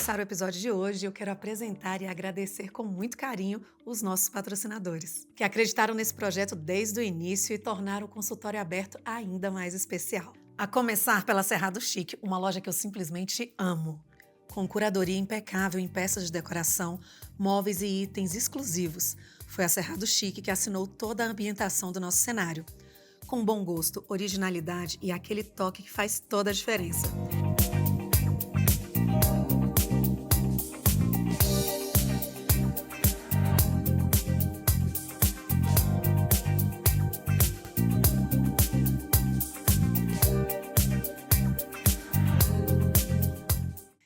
começar o episódio de hoje, eu quero apresentar e agradecer com muito carinho os nossos patrocinadores, que acreditaram nesse projeto desde o início e tornaram o consultório aberto ainda mais especial. A começar pela Cerrado Chic, uma loja que eu simplesmente amo. Com curadoria impecável em peças de decoração, móveis e itens exclusivos. Foi a Cerrado Chic que assinou toda a ambientação do nosso cenário. Com bom gosto, originalidade e aquele toque que faz toda a diferença.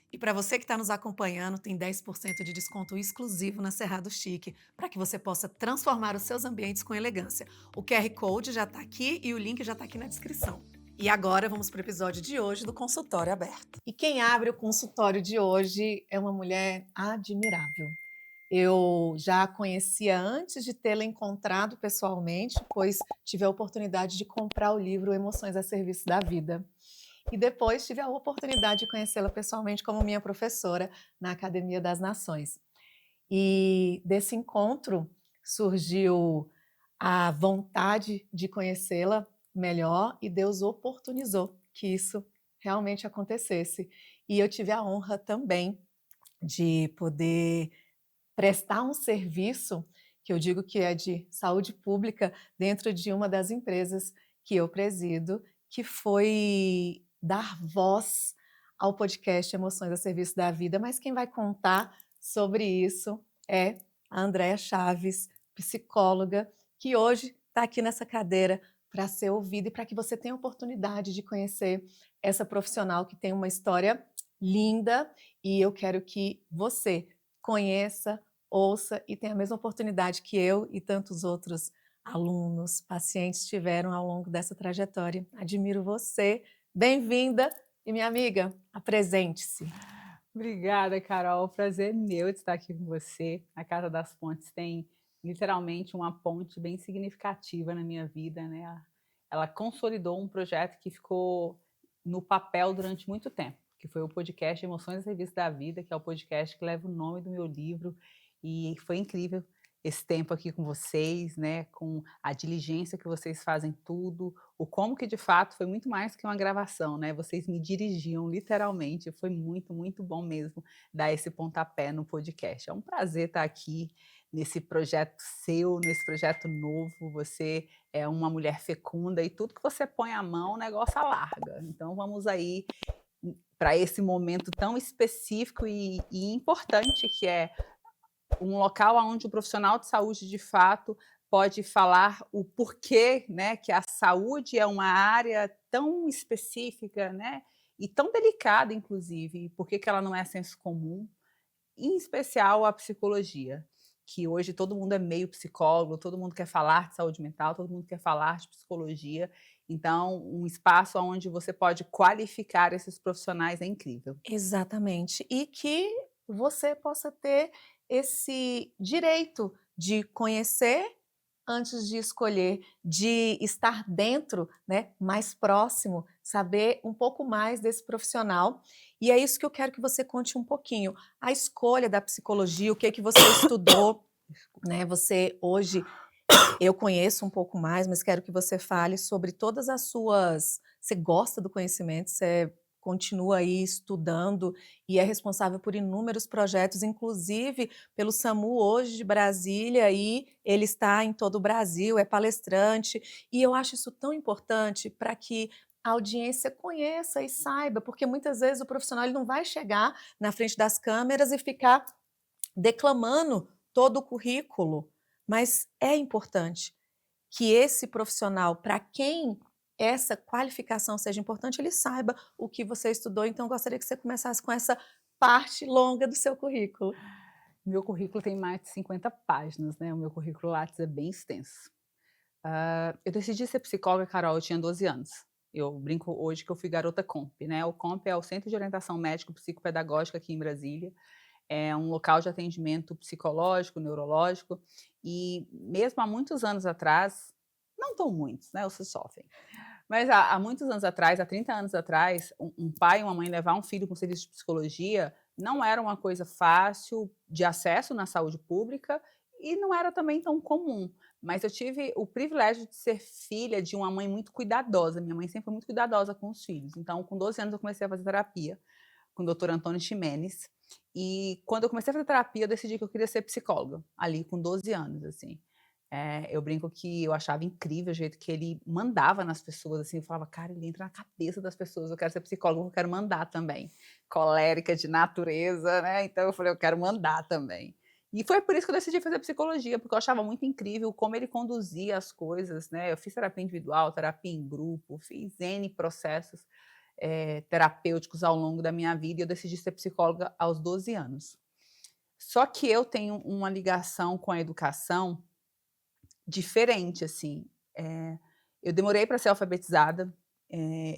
E para você que está nos acompanhando, tem 10% de desconto exclusivo na Cerrado Chic, para que você possa transformar os seus ambientes com elegância. O QR Code já está aqui e o link já está aqui na descrição. E agora vamos para o episódio de hoje do Consultório Aberto. E quem abre o consultório de hoje é uma mulher admirável. Eu já a conhecia antes de tê-la encontrado pessoalmente, pois tive a oportunidade de comprar o livro Emoções a Serviço da Vida. E depois tive a oportunidade de conhecê-la pessoalmente como minha professora na Academia das Nações. E desse encontro surgiu a vontade de conhecê-la melhor e Deus oportunizou que isso realmente acontecesse. E eu tive a honra também de poder prestar um serviço, que eu digo que é de saúde pública, dentro de uma das empresas que eu presido, que foi dar voz ao podcast Emoções a Serviço da Vida, mas quem vai contar sobre isso é a Andréa Chaves, psicóloga, que hoje está aqui nessa cadeira para ser ouvida e para que você tenha a oportunidade de conhecer essa profissional que tem uma história linda e eu quero que você conheça, ouça e tenha a mesma oportunidade que eu e tantos outros alunos, pacientes tiveram ao longo dessa trajetória. Admiro você. Bem-vinda e minha amiga, apresente-se. Obrigada, Carol. O prazer é meu de estar aqui com você. A Casa das Pontes tem literalmente uma ponte bem significativa na minha vida, né? Ela consolidou um projeto que ficou no papel durante muito tempo, que foi o podcast Emoções a Serviço da Vida, que é o podcast que leva o nome do meu livro, e foi incrível esse tempo aqui com vocês, né? Com a diligência que vocês fazem tudo, o como que de fato foi muito mais que uma gravação, né? Vocês me dirigiam literalmente, foi muito, muito bom mesmo dar esse pontapé no podcast. É um prazer estar aqui nesse projeto seu, nesse projeto novo. Você é uma mulher fecunda e tudo que você põe a mão, o negócio alarga. Então vamos aí para esse momento tão específico e importante que é um local onde o profissional de saúde, de fato, pode falar o porquê, né, que a saúde é uma área tão específica, né, e tão delicada, inclusive, e por que ela não é senso comum, em especial a psicologia, que hoje todo mundo é meio psicólogo, todo mundo quer falar de saúde mental, todo mundo quer falar de psicologia, então um espaço onde você pode qualificar esses profissionais é incrível. Exatamente. E que você possa ter esse direito de conhecer antes de escolher, de estar dentro, né, mais próximo, saber um pouco mais desse profissional. E é isso que eu quero que você conte um pouquinho. A escolha da psicologia, o que que você estudou, né? Você hoje eu conheço um pouco mais, mas quero que você fale sobre todas as suas. Você gosta do conhecimento, você continua aí estudando e é responsável por inúmeros projetos, inclusive pelo SAMU hoje de Brasília, e ele está em todo o Brasil, é palestrante, e eu acho isso tão importante para que a audiência conheça e saiba, porque muitas vezes o profissional ele não vai chegar na frente das câmeras e ficar declamando todo o currículo, mas é importante que esse profissional, para quem essa qualificação seja importante, ele saiba o que você estudou. Então, eu gostaria que você começasse com essa parte longa do seu currículo. Meu currículo tem mais de 50 páginas, né, o meu currículo Lattes é bem extenso. Eu decidi ser psicóloga, Carol, eu tinha 12 anos. Eu brinco hoje que eu fui garota COMP, né, o COMP é o Centro de Orientação Médico Psicopedagógica aqui em Brasília, é um local de atendimento psicológico, neurológico, e mesmo há muitos anos atrás, não tão muitos, né, vocês sofrem, mas há muitos anos atrás, há 30 anos atrás, um pai e uma mãe levar um filho com serviço de psicologia não era uma coisa fácil de acesso na saúde pública e não era também tão comum. Mas eu tive o privilégio de ser filha de uma mãe muito cuidadosa. Minha mãe sempre foi muito cuidadosa com os filhos. Então, com 12 anos, eu comecei a fazer terapia com o doutor Antônio Ximenes. E quando eu comecei a fazer terapia, eu decidi que eu queria ser psicóloga, ali com 12 anos, assim. Eu brinco que eu achava incrível o jeito que ele mandava nas pessoas, assim, eu falava, cara, ele entra na cabeça das pessoas, eu quero ser psicóloga, eu quero mandar também. Colérica de natureza, né? Então eu falei, eu quero mandar também. E foi por isso que eu decidi fazer psicologia, porque eu achava muito incrível como ele conduzia as coisas, né? Eu fiz terapia individual, terapia em grupo, fiz N processos terapêuticos ao longo da minha vida e eu decidi ser psicóloga aos 12 anos. Só que eu tenho uma ligação com a educação diferente, assim. Eu demorei para ser alfabetizada,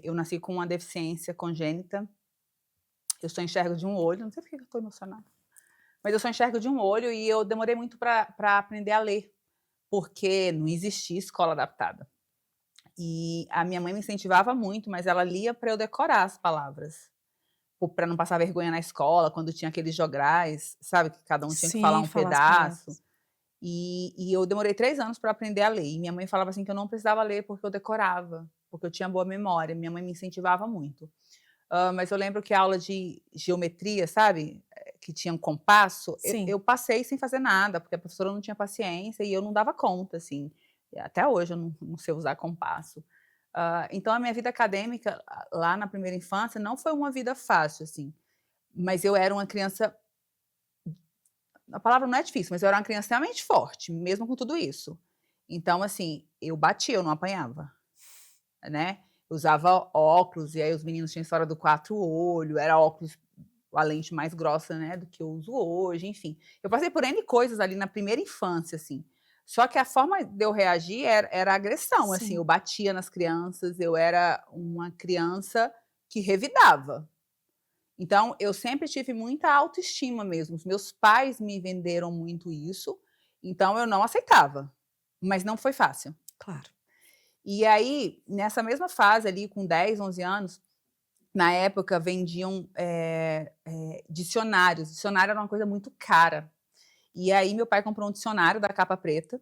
eu nasci com uma deficiência congênita, eu só enxergo de um olho, não sei por que eu estou emocionada, mas eu só enxergo de um olho e eu demorei muito para aprender a ler, porque não existia escola adaptada. E a minha mãe me incentivava muito, mas ela lia para eu decorar as palavras, para não passar vergonha na escola, quando tinha aqueles jograis, sabe, que cada um tinha que falar Sim, um falar as pedaço. palavras. E eu demorei 3 anos para aprender a ler. E minha mãe falava assim que eu não precisava ler porque eu decorava, porque eu tinha boa memória. Minha mãe me incentivava muito. Mas eu lembro que a aula de geometria, sabe, que tinha um compasso, Sim, eu passei sem fazer nada, porque a professora não tinha paciência e eu não dava conta, assim. Até hoje eu não sei usar compasso. Então a minha vida acadêmica lá na primeira infância não foi uma vida fácil, assim. Mas eu era uma criança, a palavra não é difícil, mas eu era uma criança extremamente forte, mesmo com tudo isso. Então, assim, eu batia, eu não apanhava, né. Eu usava óculos, e aí os meninos tinham história do 4 olho, era óculos, a lente mais grossa, né, do que eu uso hoje, enfim. Eu passei por N coisas ali na primeira infância, assim. Só que a forma de eu reagir era agressão, assim, sim, eu batia nas crianças, eu era uma criança que revidava. Então, eu sempre tive muita autoestima mesmo. Os meus pais me venderam muito isso, então eu não aceitava, mas não foi fácil. claro. E aí, nessa mesma fase ali, com 10, 11 anos, na época vendiam dicionários. Dicionário era uma coisa muito cara. E aí, meu pai comprou um dicionário da capa preta,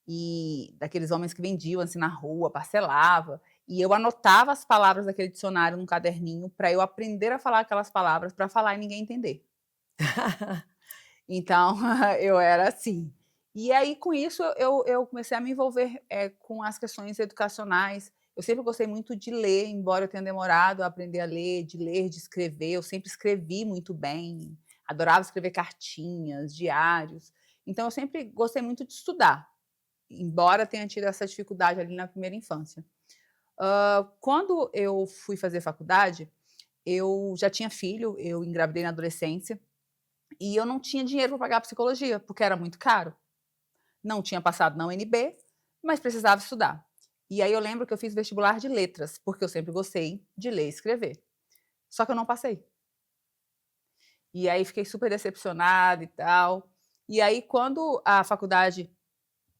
e daqueles homens que vendiam assim na rua, parcelava, e eu anotava as palavras daquele dicionário num caderninho para eu aprender a falar aquelas palavras para falar e ninguém entender. Então, eu era assim. E aí, com isso, eu comecei a me envolver com as questões educacionais. Eu sempre gostei muito de ler, embora eu tenha demorado a aprender a ler, de escrever. Eu sempre escrevi muito bem, adorava escrever cartinhas, diários. Então, eu sempre gostei muito de estudar, embora tenha tido essa dificuldade ali na primeira infância. Quando eu fui fazer faculdade, eu já tinha filho, eu engravidei na adolescência, e eu não tinha dinheiro para pagar psicologia, porque era muito caro. Não tinha passado na UNB, mas precisava estudar. E aí eu lembro que eu fiz vestibular de letras, porque eu sempre gostei de ler e escrever. Só que eu não passei. E aí fiquei super decepcionada e tal. E aí, quando a faculdade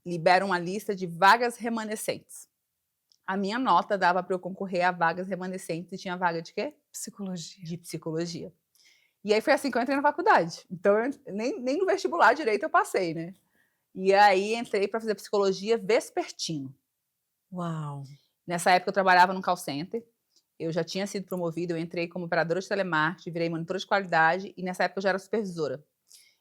libera uma lista de vagas remanescentes, a minha nota dava para eu concorrer a vagas remanescentes e tinha vaga de quê? Psicologia. De psicologia. E aí foi assim que eu entrei na faculdade. Então, nem no vestibular direito eu passei, né? E aí entrei para fazer psicologia vespertino. Uau! Nessa época eu trabalhava num call center, eu já tinha sido promovida, eu entrei como operadora de telemarketing, virei monitora de qualidade e nessa época eu já era supervisora.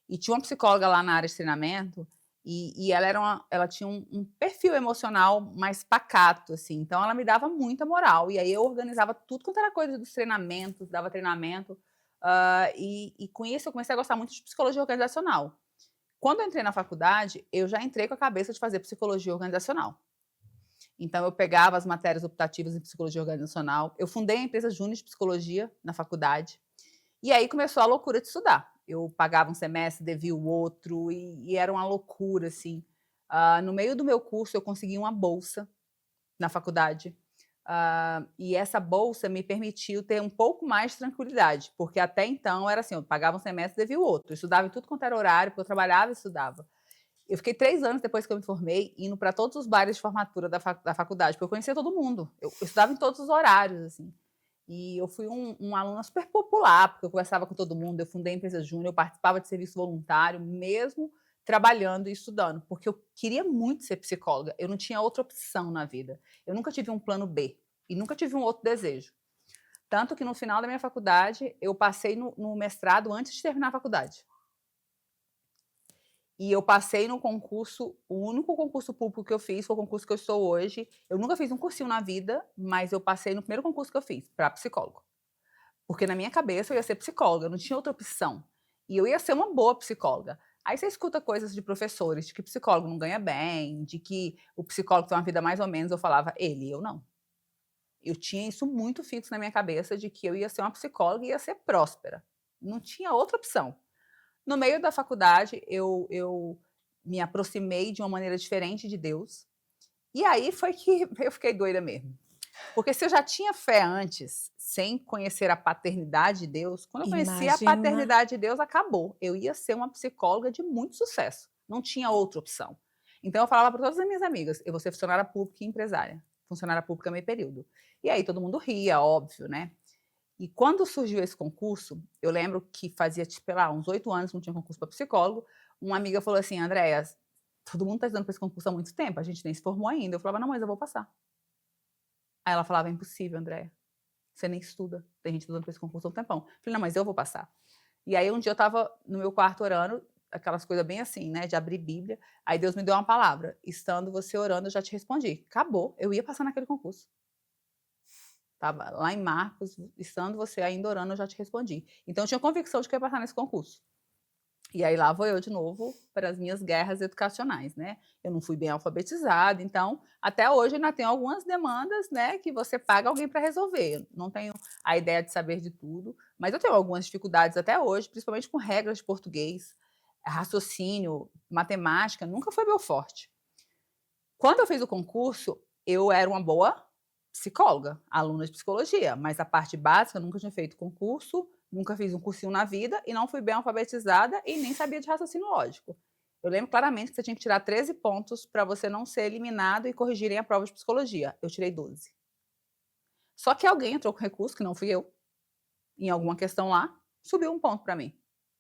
E tinha uma psicóloga lá na área de treinamento e ela tinha um perfil emocional mais pacato, assim, então ela me dava muita moral. E aí eu organizava tudo quanto era coisa dos treinamentos, dava treinamento, e com isso eu comecei a gostar muito de psicologia organizacional. Quando eu entrei na faculdade, eu já entrei com a cabeça de fazer psicologia organizacional. Então, eu pegava as matérias optativas em psicologia organizacional. Eu fundei a empresa Júnior de Psicologia na faculdade. E aí começou a loucura de estudar. Eu pagava um semestre, devia o outro, e era uma loucura, assim. No meio do meu curso, eu consegui uma bolsa na faculdade. E essa bolsa me permitiu ter um pouco mais de tranquilidade, porque até então era assim, eu pagava um semestre, devia o outro. Eu estudava em tudo quanto era horário, porque eu trabalhava e estudava. Eu fiquei 3 anos depois que eu me formei, indo para todos os bailes de formatura da faculdade, porque eu conhecia todo mundo. Eu estudava em todos os horários, assim. E eu fui uma aluna super popular, porque eu conversava com todo mundo, eu fundei a empresa júnior, eu participava de serviço voluntário, mesmo trabalhando e estudando, porque eu queria muito ser psicóloga, eu não tinha outra opção na vida. Eu nunca tive um plano B e nunca tive um outro desejo. Tanto que no final da minha faculdade, eu passei no mestrado antes de terminar a faculdade. E eu passei no concurso, o único concurso público que eu fiz foi o concurso que eu estou hoje. Eu nunca fiz um cursinho na vida, mas eu passei no primeiro concurso que eu fiz, para psicólogo. Porque na minha cabeça eu ia ser psicóloga, eu não tinha outra opção. E eu ia ser uma boa psicóloga. Aí você escuta coisas de professores, de que psicólogo não ganha bem, de que o psicólogo tem uma vida mais ou menos, eu falava, ele, eu não. Eu tinha isso muito fixo na minha cabeça, de que eu ia ser uma psicóloga e ia ser próspera. Não tinha outra opção. No meio da faculdade, eu me aproximei de uma maneira diferente de Deus. E aí foi que eu fiquei doida mesmo. Porque se eu já tinha fé antes, sem conhecer a paternidade de Deus, quando eu conheci a Imagina. paternidade de Deus, acabou. Eu ia ser uma psicóloga de muito sucesso. Não tinha outra opção. Então eu falava para todas as minhas amigas, eu vou ser funcionária pública e empresária. Funcionária pública meio período. E aí todo mundo ria, óbvio, né? E quando surgiu esse concurso, eu lembro que fazia, tipo, sei lá, uns 8 anos que não tinha concurso para psicólogo, uma amiga falou assim, Andréia, todo mundo está estudando para esse concurso há muito tempo, a gente nem se formou ainda. Eu falava, não, mas eu vou passar. Aí ela falava, é impossível, Andréia, você nem estuda, tem gente estudando para esse concurso há um tempão. Eu falei, não, mas eu vou passar. E aí um dia eu estava no meu quarto orando, aquelas coisas bem assim, né, de abrir Bíblia, aí Deus me deu uma palavra, estando você orando, eu já te respondi. Acabou, eu ia passar naquele concurso. Estava lá em Marcos, estando você ainda orando, eu já te respondi. Então eu tinha convicção de que eu ia passar nesse concurso. E aí lá vou eu de novo para as minhas guerras educacionais, né? Eu não fui bem alfabetizada, então até hoje ainda tenho algumas demandas, né, que você paga alguém para resolver. Eu não tenho a ideia de saber de tudo, mas eu tenho algumas dificuldades até hoje, principalmente com regras de português, raciocínio, matemática, nunca foi meu forte. Quando eu fiz o concurso, eu era uma boa psicóloga, aluna de psicologia, mas a parte básica, eu nunca tinha feito concurso, nunca fiz um cursinho na vida e não fui bem alfabetizada e nem sabia de raciocínio lógico. Eu lembro claramente que você tinha que tirar 13 pontos para você não ser eliminado e corrigirem a prova de psicologia. Eu tirei 12. Só que alguém entrou com recurso, que não fui eu, em alguma questão lá, subiu um ponto para mim.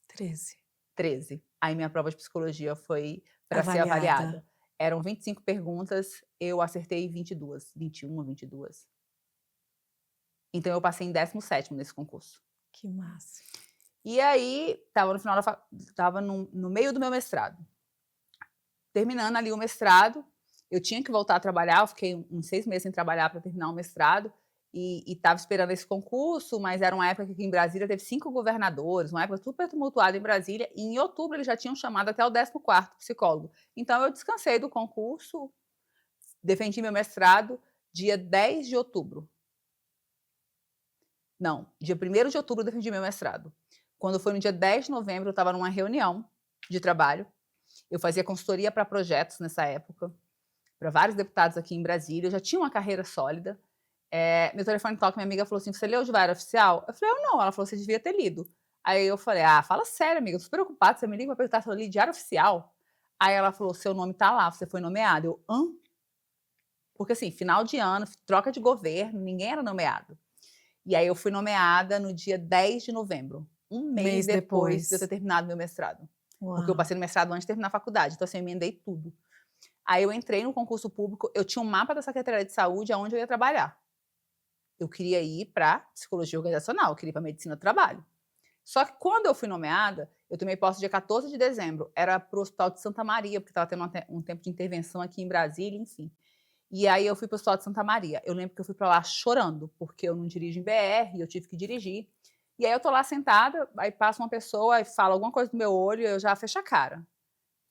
13. 13. Aí minha prova de psicologia foi para ser Avaliada. avaliada. Eram 25 perguntas, eu acertei 22, 21 ou 22. Então eu passei em 17º nesse concurso. Que massa. E aí, estava no meio do meu mestrado. Terminando ali o mestrado, eu tinha que voltar a trabalhar, eu fiquei uns 6 meses sem trabalhar para terminar o mestrado, e estava esperando esse concurso, mas era uma época que aqui em Brasília teve 5 governadores, uma época super tumultuada em Brasília, e em outubro eles já tinham chamado até o 14º psicólogo. Então eu descansei do concurso, defendi meu mestrado dia 10 de outubro. Não, dia 1º de outubro eu defendi meu mestrado. Quando foi no dia 10 de novembro, eu estava numa reunião de trabalho. Eu fazia consultoria para projetos nessa época, para vários deputados aqui em Brasília. Eu já tinha uma carreira sólida. Meu telefone toca, minha amiga falou assim, você leu o Diário Oficial? Eu falei, eu não. Ela falou, você devia ter lido. Aí eu falei, fala sério, amiga, eu tô super ocupada, você me liga para perguntar se eu li Diário Oficial? Aí ela falou, seu nome tá lá, você foi nomeado. Eu, hã? Porque assim, final de ano, troca de governo, ninguém era nomeado. E aí eu fui nomeada no dia 10 de novembro, um mês depois de eu ter terminado meu mestrado. Uau. Porque eu passei no mestrado antes de terminar a faculdade, então assim, eu emendei tudo. Aí eu entrei no concurso público, eu tinha um mapa da Secretaria de Saúde aonde eu ia trabalhar. Eu queria ir para psicologia organizacional, eu queria ir para medicina do trabalho. Só que quando eu fui nomeada, eu tomei posse dia 14 de dezembro, era para o Hospital de Santa Maria, porque estava tendo um tempo de intervenção aqui em Brasília, enfim. E aí eu fui para o Hospital de Santa Maria. Eu lembro que eu fui para lá chorando, porque eu não dirijo em BR, e eu tive que dirigir. E aí eu tô lá sentada, aí passa uma pessoa e fala alguma coisa no meu olho, e eu já fecho a cara.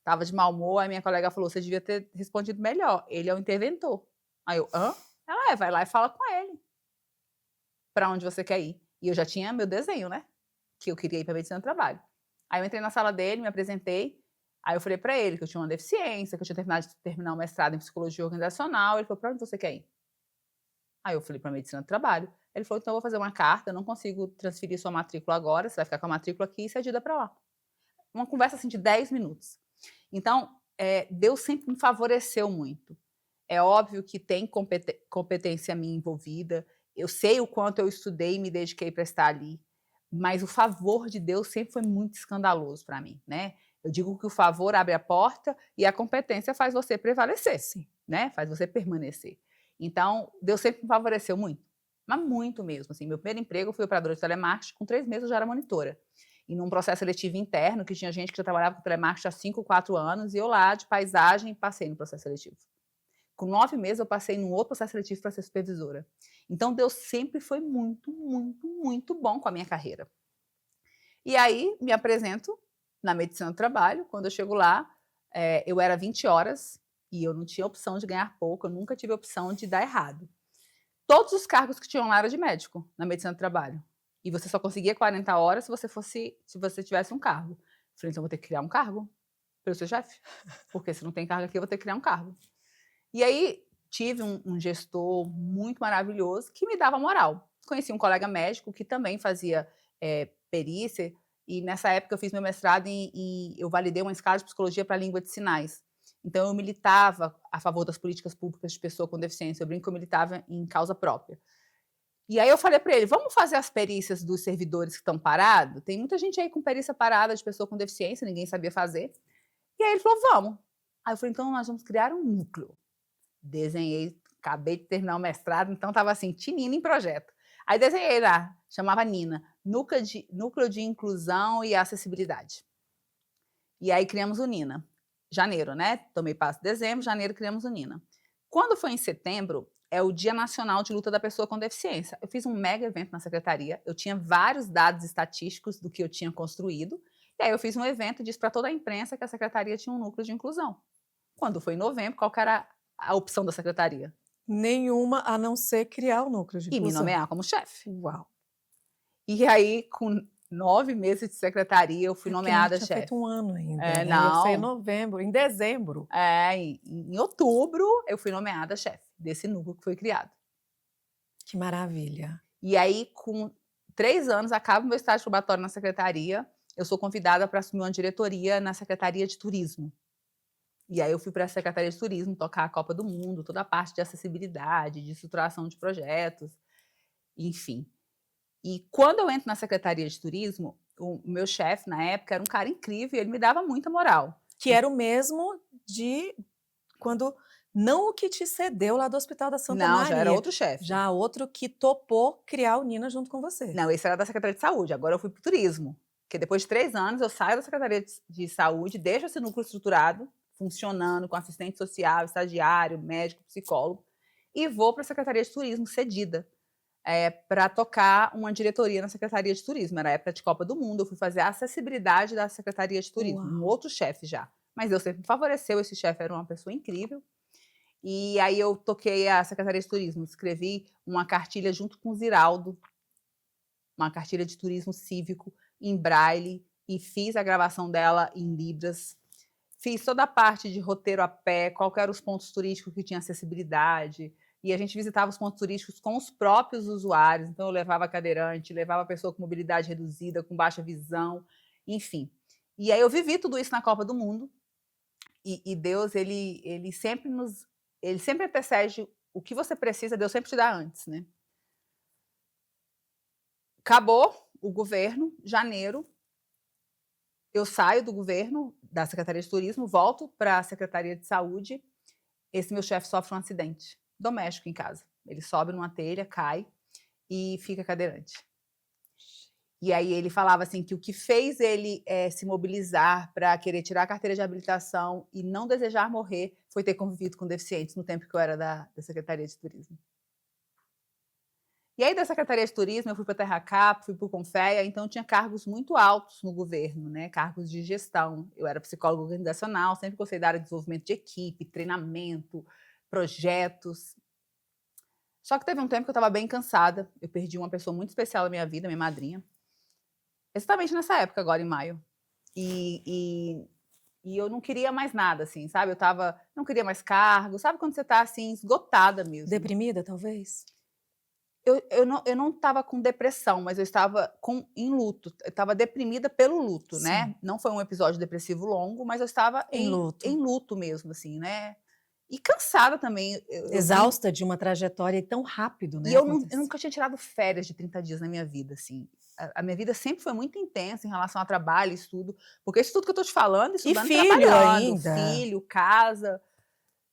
Tava de mau humor, aí minha colega falou, você devia ter respondido melhor, ele é o interventor. Aí eu, hã? Ela vai lá e fala com ele. Para onde você quer ir? E eu já tinha meu desenho, né? Que eu queria ir para medicina do trabalho. Aí eu entrei na sala dele, me apresentei, aí eu falei para ele que eu tinha uma deficiência, que eu tinha terminar o mestrado em psicologia organizacional. Ele falou, para onde você quer ir? Aí eu falei, para medicina do trabalho. Ele falou, então eu vou fazer uma carta, eu não consigo transferir sua matrícula agora, você vai ficar com a matrícula aqui e se adida para lá. Uma conversa assim de 10 minutos. Então, Deus sempre me favoreceu muito. É óbvio que tem competência minha envolvida, eu sei o quanto eu estudei e me dediquei para estar ali, mas o favor de Deus sempre foi muito escandaloso para mim, né? Eu digo que o favor abre a porta e a competência faz você prevalecer, Sim. né? Faz você permanecer. Então, Deus sempre me favoreceu muito, mas muito mesmo. Assim, meu primeiro emprego eu fui operadora de telemarketing, com 3 meses eu já era monitora. E num processo seletivo interno, que tinha gente que já trabalhava com telemarketing há 5, 4 anos, e eu lá, de paisagem, passei no processo seletivo. Com 9 meses, eu passei num outro processo seletivo para ser supervisora. Então, Deus sempre foi muito, muito, muito bom com a minha carreira. E aí, me apresento na medicina do trabalho. Quando eu chego lá, eu era 20 horas e eu não tinha opção de ganhar pouco, eu nunca tive opção de dar errado. Todos os cargos que tinham lá era de médico, na medicina do trabalho. E você só conseguia 40 horas se você tivesse um cargo. Eu falei, então eu vou ter que criar um cargo para eu ser chefe. Porque se não tem cargo aqui, eu vou ter que criar um cargo. E aí, tive um gestor muito maravilhoso que me dava moral. Conheci um colega médico que também fazia perícia, e nessa época eu fiz meu mestrado eu validei uma escala de psicologia para a língua de sinais. Então, eu militava a favor das políticas públicas de pessoa com deficiência. Eu brinco que eu militava em causa própria. E aí eu falei para ele, vamos fazer as perícias dos servidores que estão parados? Tem muita gente aí com perícia parada de pessoa com deficiência, ninguém sabia fazer. E aí ele falou, vamos. Aí eu falei, então nós vamos criar um núcleo. Desenhei, acabei de terminar o mestrado, então estava assim, tinina em projeto. Aí desenhei lá, chamava Nina, Núcleo de Inclusão e Acessibilidade. E aí criamos o Nina. Janeiro, né? Tomei passo em dezembro, janeiro criamos o Nina. Quando foi em setembro, é o Dia Nacional de Luta da Pessoa com Deficiência. Eu fiz um mega evento na secretaria, eu tinha vários dados estatísticos do que eu tinha construído, e aí eu fiz um evento e disse para toda a imprensa que a secretaria tinha um núcleo de inclusão. Quando foi em novembro, qual que era a opção da secretaria? Nenhuma, a não ser criar o núcleo de E me inclusão. nomear como chefe. Uau. E aí, com 9 meses de secretaria, eu fui nomeada tinha chefe. feito um ano ainda, É, né? Ia ser em não. novembro, em dezembro. Em outubro, eu fui nomeada chefe desse núcleo que foi criado. Que maravilha. E aí, com 3 anos, acaba o meu estágio probatório na secretaria, eu sou convidada para assumir uma diretoria na Secretaria de Turismo. E aí eu fui para a Secretaria de Turismo tocar a Copa do Mundo, toda a parte de acessibilidade, de estruturação de projetos, enfim. E quando eu entro na Secretaria de Turismo, o meu chefe, na época, era um cara incrível e ele me dava muita moral. Que era o mesmo de quando não o que te cedeu lá do Hospital da Santa Não, Maria. já era outro chefe. Já outro que topou criar o Nina junto com você. Não, esse era da Secretaria de Saúde, agora eu fui para o Turismo. Porque depois de 3 anos, eu saio da Secretaria de Saúde, deixo esse núcleo estruturado, funcionando, com assistente social, estagiário, médico, psicólogo, e vou para a Secretaria de Turismo, cedida, para tocar uma diretoria na Secretaria de Turismo. Era a época de Copa do Mundo, eu fui fazer a acessibilidade da Secretaria de Turismo, um Uau. outro chefe já. Mas Deus sempre me favoreceu, esse chefe era uma pessoa incrível. E aí eu toquei a Secretaria de Turismo, escrevi uma cartilha junto com o Ziraldo, uma cartilha de turismo cívico em braille, e fiz a gravação dela em libras. Fiz toda a parte de roteiro a pé, qual eram os pontos turísticos que tinha acessibilidade, e a gente visitava os pontos turísticos com os próprios usuários. Então eu levava cadeirante, levava pessoa com mobilidade reduzida, com baixa visão, enfim. E aí eu vivi tudo isso na Copa do Mundo, e Deus, ele sempre antecede o que você precisa, Deus sempre te dá antes, né? Acabou o governo, janeiro, eu saio do governo, da Secretaria de Turismo, volto para a Secretaria de Saúde. Esse meu chefe sofre um acidente doméstico em casa. Ele sobe numa telha, cai e fica cadeirante. E aí ele falava assim que o que fez ele se mobilizar para querer tirar a carteira de habilitação e não desejar morrer foi ter convivido com deficientes no tempo que eu era da Secretaria de Turismo. E aí, da Secretaria de Turismo, eu fui para a Terra Cap, fui para o Confeia, então tinha cargos muito altos no governo, né? Cargos de gestão. Eu era psicóloga organizacional, sempre gostei da área de desenvolvimento de equipe, treinamento, projetos. Só que teve um tempo que eu estava bem cansada, eu perdi uma pessoa muito especial na minha vida, minha madrinha, exatamente nessa época, agora em maio. E eu não queria mais nada, assim, sabe? Não queria mais cargo, sabe quando você está assim, esgotada mesmo? Deprimida, talvez? Eu não estava com depressão, mas eu estava em luto. Eu estava deprimida pelo luto, né? Sim. Não foi um episódio depressivo longo, mas eu estava Em luto. em luto mesmo, assim, né? E cansada também. Exausta de uma trajetória tão rápido, né? E eu nunca tinha tirado férias de 30 dias na minha vida, assim. A minha vida sempre foi muito intensa em relação a trabalho, estudo. Porque isso tudo que eu tô te falando, estudando e filho trabalhando. ainda. Filho, casa.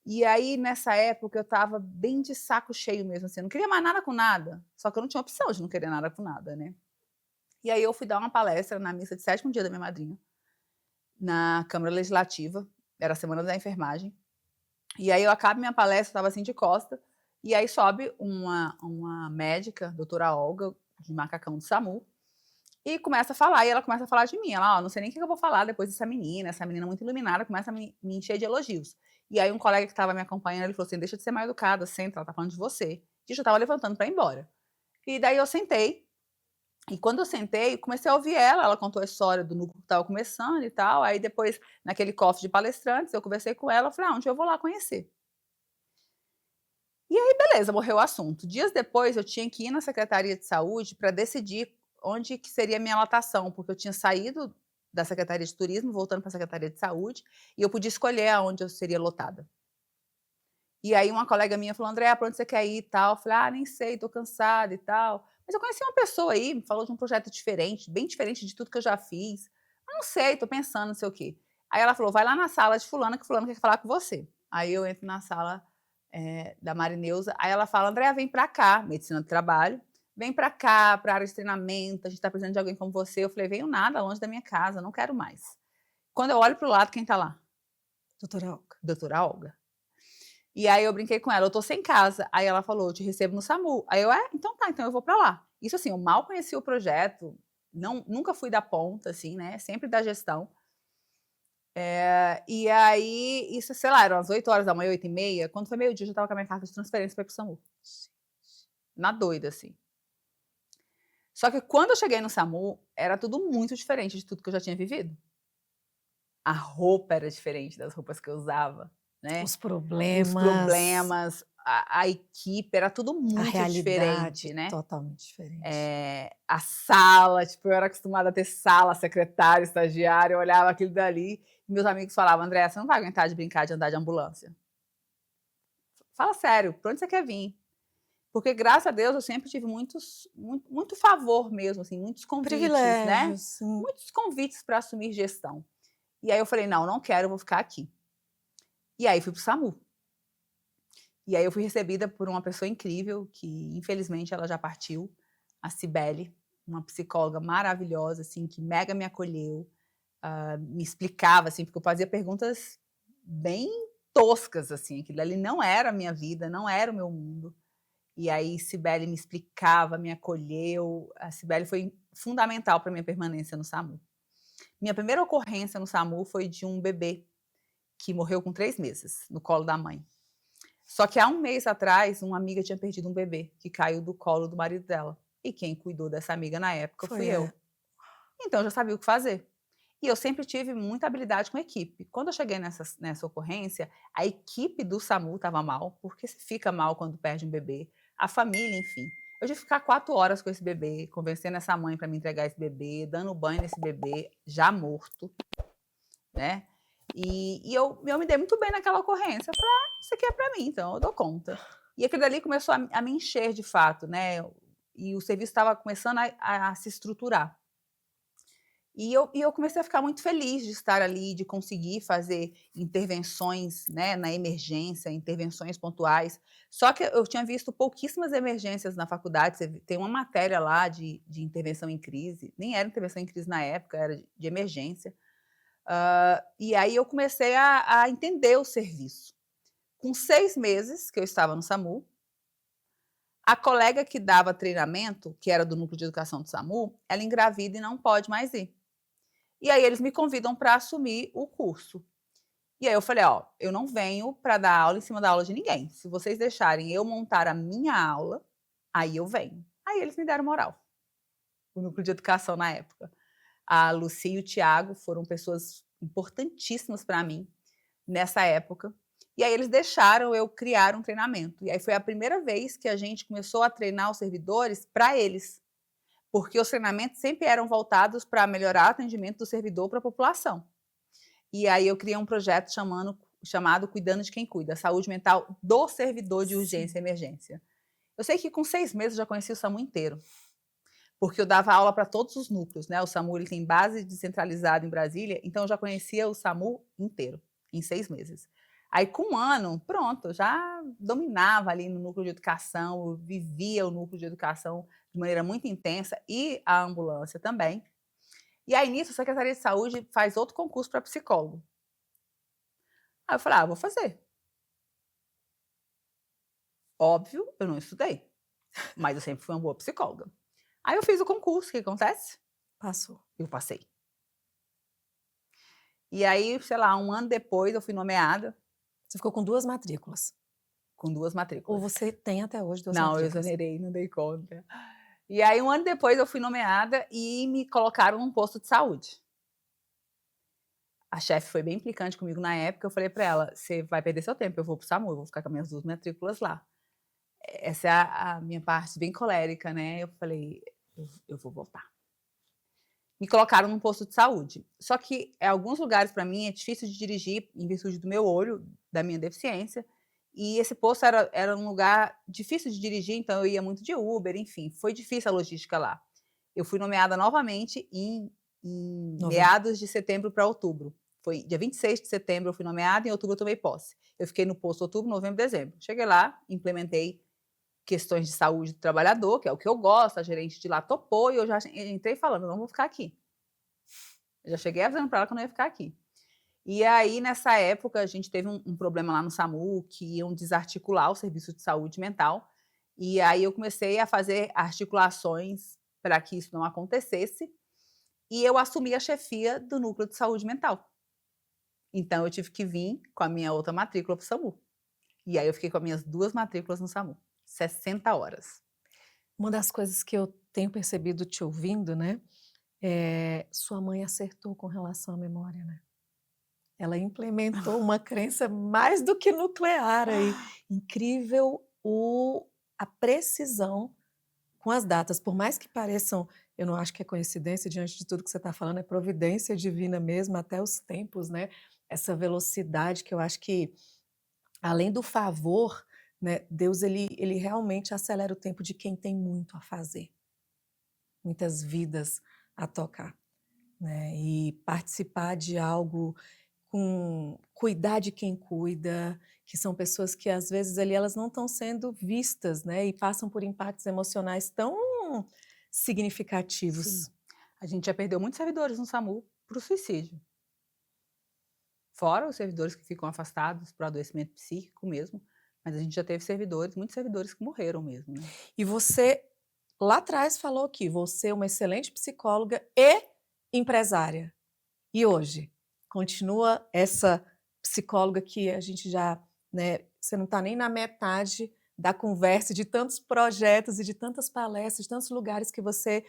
E aí, nessa época, eu tava bem de saco cheio mesmo, assim. Eu não queria mais nada com nada. Só que eu não tinha opção de não querer nada com nada, né? E aí eu fui dar uma palestra na missa de 7º dia da minha madrinha, na Câmara Legislativa. Era a Semana da Enfermagem. E aí eu acabo minha palestra, estava assim de costa, e aí sobe uma médica, doutora Olga, de Macacão do SAMU, e começa a falar, e ela começa a falar de mim. Ela, não sei nem o que eu vou falar depois dessa menina muito iluminada, começa a me encher de elogios. E aí um colega que estava me acompanhando, ele falou assim, deixa de ser mal educada, senta, ela tá falando de você. E eu já estava levantando para ir embora. E daí eu sentei, e quando eu sentei, comecei a ouvir ela contou a história do núcleo que estava começando e tal, aí depois, naquele cofre de palestrantes, eu conversei com ela, falei, um dia eu vou lá conhecer. E aí, beleza, morreu o assunto. Dias depois, eu tinha que ir na Secretaria de Saúde para decidir onde que seria a minha lotação, porque eu tinha saído da Secretaria de Turismo, voltando para a Secretaria de Saúde, e eu podia escolher aonde eu seria lotada. E aí uma colega minha falou, Andréa, para onde você quer ir e tal? Eu falei, nem sei, tô cansada e tal. Mas eu conheci uma pessoa aí, me falou de um projeto diferente, bem diferente de tudo que eu já fiz. Eu não sei, tô pensando, não sei o quê. Aí ela falou, vai lá na sala de fulana, que fulano quer falar com você. Aí eu entro na sala da Marineusa, aí ela fala, Andréa, vem pra cá, medicina do trabalho, vem pra cá, pra área de treinamento, a gente tá precisando de alguém como você. Eu falei, venho nada, longe da minha casa, não quero mais. Quando eu olho pro lado, quem tá lá? Doutora Olga. Doutora Olga. E aí eu brinquei com ela, eu tô sem casa. Aí ela falou, eu te recebo no SAMU. Aí eu, então tá, então eu vou pra lá. Isso assim, eu mal conheci o projeto, nunca fui da ponta, assim, né? Sempre da gestão. E aí, isso, sei lá, eram as 8 horas da manhã, 8h30. Quando foi meio-dia, eu já tava com a minha carta de transferência pra ir pro SAMU. Na doida, assim. Só que quando eu cheguei no SAMU, era tudo muito diferente de tudo que eu já tinha vivido. A roupa era diferente das roupas que eu usava, né? Os problemas, a equipe, era tudo muito diferente, né? Totalmente diferente. A sala, tipo, eu era acostumada a ter sala, secretário, estagiário, eu olhava aquilo dali, e meus amigos falavam, André, você não vai aguentar de brincar de andar de ambulância. Fala sério, pra onde você quer vir? Porque, graças a Deus, eu sempre tive muito favor mesmo, assim, muitos convites, né? Sim. Muitos convites para assumir gestão. E aí eu falei, não quero, eu vou ficar aqui. E aí fui pro SAMU. E aí eu fui recebida por uma pessoa incrível, que infelizmente ela já partiu, a Cibele, uma psicóloga maravilhosa, assim, que mega me acolheu, me explicava, assim, porque eu fazia perguntas bem toscas, assim, aquilo ali não era a minha vida, não era o meu mundo. E aí Cibele me explicava, me acolheu, a Cibele foi fundamental para minha permanência no SAMU. Minha primeira ocorrência no SAMU foi de um bebê que morreu com 3 meses, no colo da mãe. Só que há 1 mês atrás, uma amiga tinha perdido um bebê que caiu do colo do marido dela. E quem cuidou dessa amiga na época fui eu. Então eu já sabia o que fazer. E eu sempre tive muita habilidade com equipe. Quando eu cheguei nessa ocorrência, a equipe do SAMU estava mal, porque se fica mal quando perde um bebê, a família, enfim. Eu tive que ficar 4 horas com esse bebê, convencendo essa mãe para me entregar esse bebê, dando banho nesse bebê já morto, né? E eu me dei muito bem naquela ocorrência. Eu falei, isso aqui é para mim, então eu dou conta. E aquilo dali começou a me encher de fato, né? E o serviço estava começando a se estruturar. E eu comecei a ficar muito feliz de estar ali, de conseguir fazer intervenções, né, na emergência, intervenções pontuais. Só que eu tinha visto pouquíssimas emergências na faculdade. Tem uma matéria lá de intervenção em crise, nem era intervenção em crise na época, era de emergência. E aí eu comecei a entender o serviço. Com 6 meses que eu estava no SAMU, a colega que dava treinamento, que era do núcleo de educação do SAMU, ela engravida e não pode mais ir. E aí eles me convidam para assumir o curso. E aí eu falei, eu não venho para dar aula em cima da aula de ninguém. Se vocês deixarem eu montar a minha aula, aí eu venho. Aí eles me deram moral. O núcleo de educação na época. A Lucia e o Tiago foram pessoas importantíssimas para mim nessa época. E aí eles deixaram eu criar um treinamento. E aí foi a primeira vez que a gente começou a treinar os servidores para eles. Porque os treinamentos sempre eram voltados para melhorar o atendimento do servidor para a população. E aí eu criei um projeto chamado Cuidando de Quem Cuida, a saúde mental do servidor de urgência e emergência. Eu sei que com 6 meses eu já conheci o SAMU inteiro, porque eu dava aula para todos os núcleos, né? O SAMU ele tem base descentralizada em Brasília, então eu já conhecia o SAMU inteiro, em 6 meses. Aí, com 1 ano, pronto, eu já dominava ali no núcleo de educação, eu vivia o núcleo de educação de maneira muito intensa e a ambulância também. E aí, nisso, a Secretaria de Saúde faz outro concurso para psicólogo. Aí eu falei, vou fazer. Óbvio, eu não estudei, mas eu sempre fui uma boa psicóloga. Aí eu fiz o concurso, o que acontece? Passou. Eu passei. E aí, sei lá, 1 ano depois eu fui nomeada. Você ficou com 2 matrículas. Com 2 Ou matrículas. você tem até hoje 2 Não, eu matrículas? exonerei, não dei conta. E aí, 1 ano depois eu fui nomeada e me colocaram num posto de saúde. A chefe foi bem implicante comigo na época, eu falei para ela, você vai perder seu tempo, eu vou pro SAMU, eu vou ficar com as minhas 2 matrículas lá. Essa é a minha parte bem colérica, né? Eu falei, eu vou voltar. Me colocaram num posto de saúde. Só que em alguns lugares, para mim, é difícil de dirigir em virtude do meu olho, da minha deficiência. E esse posto era um lugar difícil de dirigir, então eu ia muito de Uber, enfim, foi difícil a logística lá. Eu fui nomeada novamente em meados de setembro para outubro. Foi dia 26 de setembro eu fui nomeada, em outubro eu tomei posse. Eu fiquei no posto outubro, novembro, dezembro. Cheguei lá, implementei questões de saúde do trabalhador, que é o que eu gosto, a gerente de lá topou, e eu já entrei falando, não vou ficar aqui. Eu já cheguei avisando para ela que eu não ia ficar aqui. E aí, nessa época, a gente teve um problema lá no SAMU, que iam desarticular o serviço de saúde mental, e aí eu comecei a fazer articulações para que isso não acontecesse, e eu assumi a chefia do núcleo de saúde mental. Então, eu tive que vir com a minha outra matrícula para o SAMU. E aí eu fiquei com as minhas 2 matrículas no SAMU. 60 horas. Uma das coisas que eu tenho percebido te ouvindo, né, sua mãe acertou com relação à memória, né? Ela implementou uma crença mais do que nuclear aí. Incrível a precisão com as datas. Por mais que pareçam, eu não acho que é coincidência diante de tudo que você está falando, é providência divina mesmo, até os tempos, né? Essa velocidade que eu acho que, além do favor, né, Deus ele realmente acelera o tempo de quem tem muito a fazer, muitas vidas a tocar, né? E participar de algo com cuidar de quem cuida, que são pessoas que às vezes ali elas não estão sendo vistas, né? E passam por impactos emocionais tão significativos. Sim. A gente já perdeu muitos servidores no SAMU para o suicídio. Fora os servidores que ficam afastados para adoecimento psíquico mesmo, mas a gente já teve servidores, muitos servidores que morreram mesmo, né? E você, lá atrás, falou que você é uma excelente psicóloga e empresária. E hoje? Continua essa psicóloga que a gente já, né, você não está nem na metade da conversa, de tantos projetos e de tantas palestras, de tantos lugares que você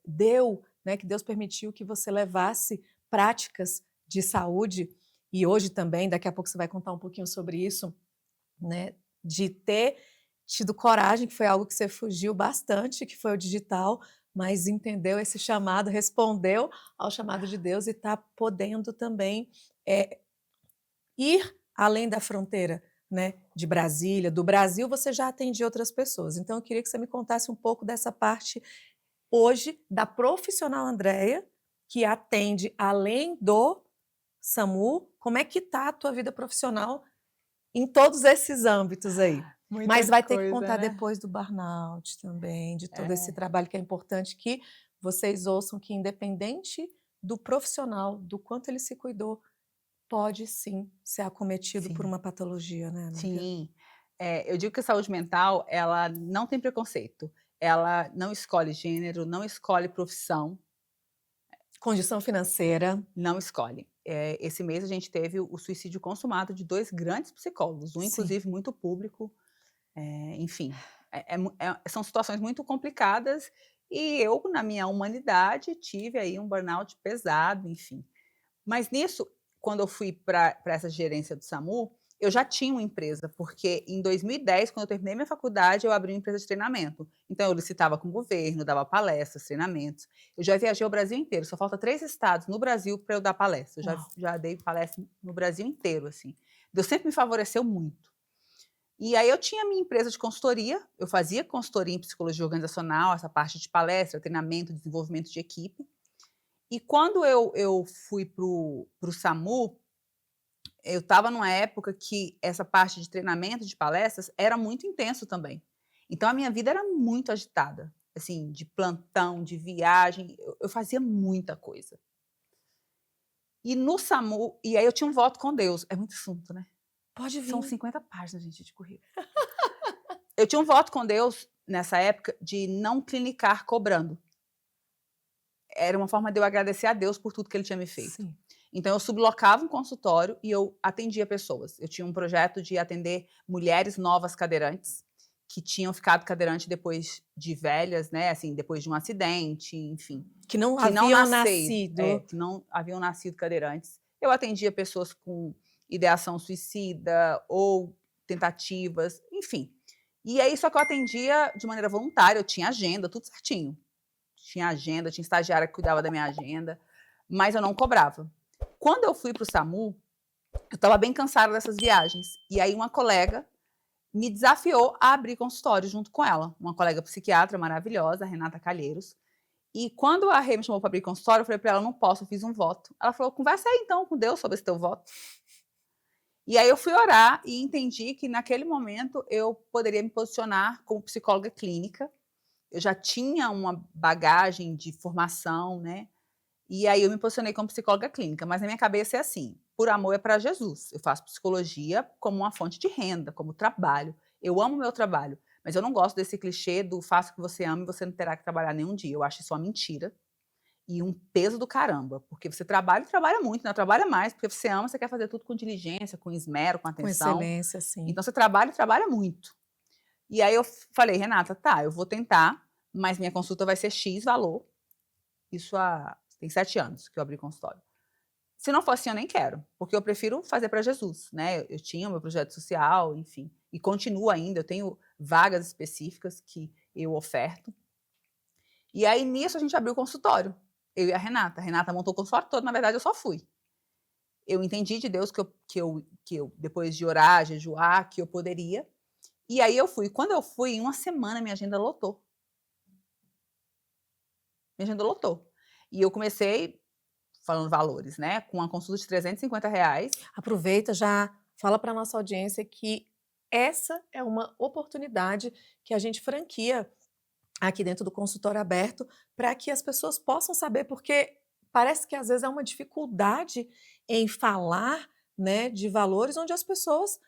deu, né, que Deus permitiu que você levasse práticas de saúde, e hoje também, daqui a pouco você vai contar um pouquinho sobre isso, né, de ter tido coragem, que foi algo que você fugiu bastante, que foi o digital, mas entendeu esse chamado, respondeu ao chamado de Deus e está podendo também ir além da fronteira, né, de Brasília. Do Brasil você já atende outras pessoas, então eu queria que você me contasse um pouco dessa parte hoje da profissional Andréia, que atende além do SAMU. Como é que está a tua vida profissional em todos esses âmbitos aí? Mas vai ter que contar depois do burnout também, de todo esse trabalho que é importante, que vocês ouçam que, independente do profissional, do quanto ele se cuidou, pode sim ser acometido por uma patologia, né, Nádia? Sim. Eu digo que a saúde mental, ela não tem preconceito. Ela não escolhe gênero, não escolhe profissão. Condição financeira. Não escolhe. Esse mês a gente teve o suicídio consumado de 2 grandes psicólogos, um Sim. inclusive muito público. Enfim, são situações muito complicadas e eu, na minha humanidade, tive aí um burnout pesado, enfim. Mas nisso, quando eu fui para essa gerência do SAMU, eu já tinha uma empresa, porque em 2010, quando eu terminei minha faculdade, eu abri uma empresa de treinamento. Então, eu licitava com o governo, dava palestras, treinamentos. Eu já viajei o Brasil inteiro, só falta 3 estados no Brasil para eu dar palestra. Eu Uau. já dei palestra no Brasil inteiro, assim. Deus sempre me favoreceu muito. E aí eu tinha minha empresa de consultoria, eu fazia consultoria em psicologia organizacional, essa parte de palestra, treinamento, desenvolvimento de equipe. E quando eu fui para o SAMU, eu estava numa época que essa parte de treinamento, de palestras, era muito intenso também. Então a minha vida era muito agitada, assim, de plantão, de viagem, eu fazia muita coisa. E no SAMU, e aí eu tinha um voto com Deus, é muito assunto, né? Pode vir. São 50 páginas, gente, de currículo. Eu tinha um voto com Deus, nessa época, de não clinicar cobrando. Era uma forma de eu agradecer a Deus por tudo que ele tinha me feito. Sim. Então, eu sublocava um consultório e eu atendia pessoas. Eu tinha um projeto de atender mulheres novas cadeirantes, que tinham ficado cadeirante depois de velhas, né? Assim, depois de um acidente, enfim. Que não Que não haviam nascido. nascido. Que não haviam nascido cadeirantes. Eu atendia pessoas com ideação suicida ou tentativas, enfim. E aí, só que eu atendia de maneira voluntária, eu tinha agenda, tudo certinho. Tinha agenda, tinha estagiária que cuidava da minha agenda, mas eu não cobrava. Quando eu fui para o SAMU, eu estava bem cansada dessas viagens. E aí uma colega me desafiou a abrir consultório junto com ela. Uma colega psiquiatra maravilhosa, a Renata Calheiros. E quando a Rê me chamou para abrir consultório, eu falei para ela, não posso, eu fiz um voto. Ela falou, conversa aí então com Deus sobre esse teu voto. E aí eu fui orar e entendi que naquele momento eu poderia me posicionar como psicóloga clínica. Eu já tinha uma bagagem de formação, né? E aí eu me posicionei como psicóloga clínica, mas na minha cabeça é assim, por amor é para Jesus. Eu faço psicologia como uma fonte de renda, como trabalho. Eu amo meu trabalho, mas eu não gosto desse clichê do faça o que você ama e você não terá que trabalhar nenhum dia. Eu acho isso uma mentira e um peso do caramba, porque você trabalha e trabalha muito, não trabalha mais, porque você ama, você quer fazer tudo com diligência, com esmero, com Com atenção. excelência, sim. Então você trabalha e trabalha muito. E aí eu falei, Renata, tá, eu vou tentar, mas minha consulta vai ser X valor. Isso tem 7 anos que eu abri consultório. Se não for assim, eu nem quero, porque eu prefiro fazer para Jesus, né? Eu tinha o meu projeto social, enfim, e continuo ainda, eu tenho vagas específicas que eu oferto. E aí, nisso, a gente abriu o consultório, eu e a Renata. A Renata montou o consultório todo, na verdade, eu só fui. Eu entendi de Deus que eu depois de orar, jejuar, que eu poderia. E aí eu fui. Quando eu fui, em uma semana, minha agenda lotou. Minha agenda lotou. E eu comecei, falando valores, né? Com uma consulta de R$350. Aproveita, já fala para nossa audiência que essa é uma oportunidade que a gente franquia aqui dentro do consultório aberto para que as pessoas possam saber, porque parece que às vezes é uma dificuldade em falar, né, de valores onde as pessoas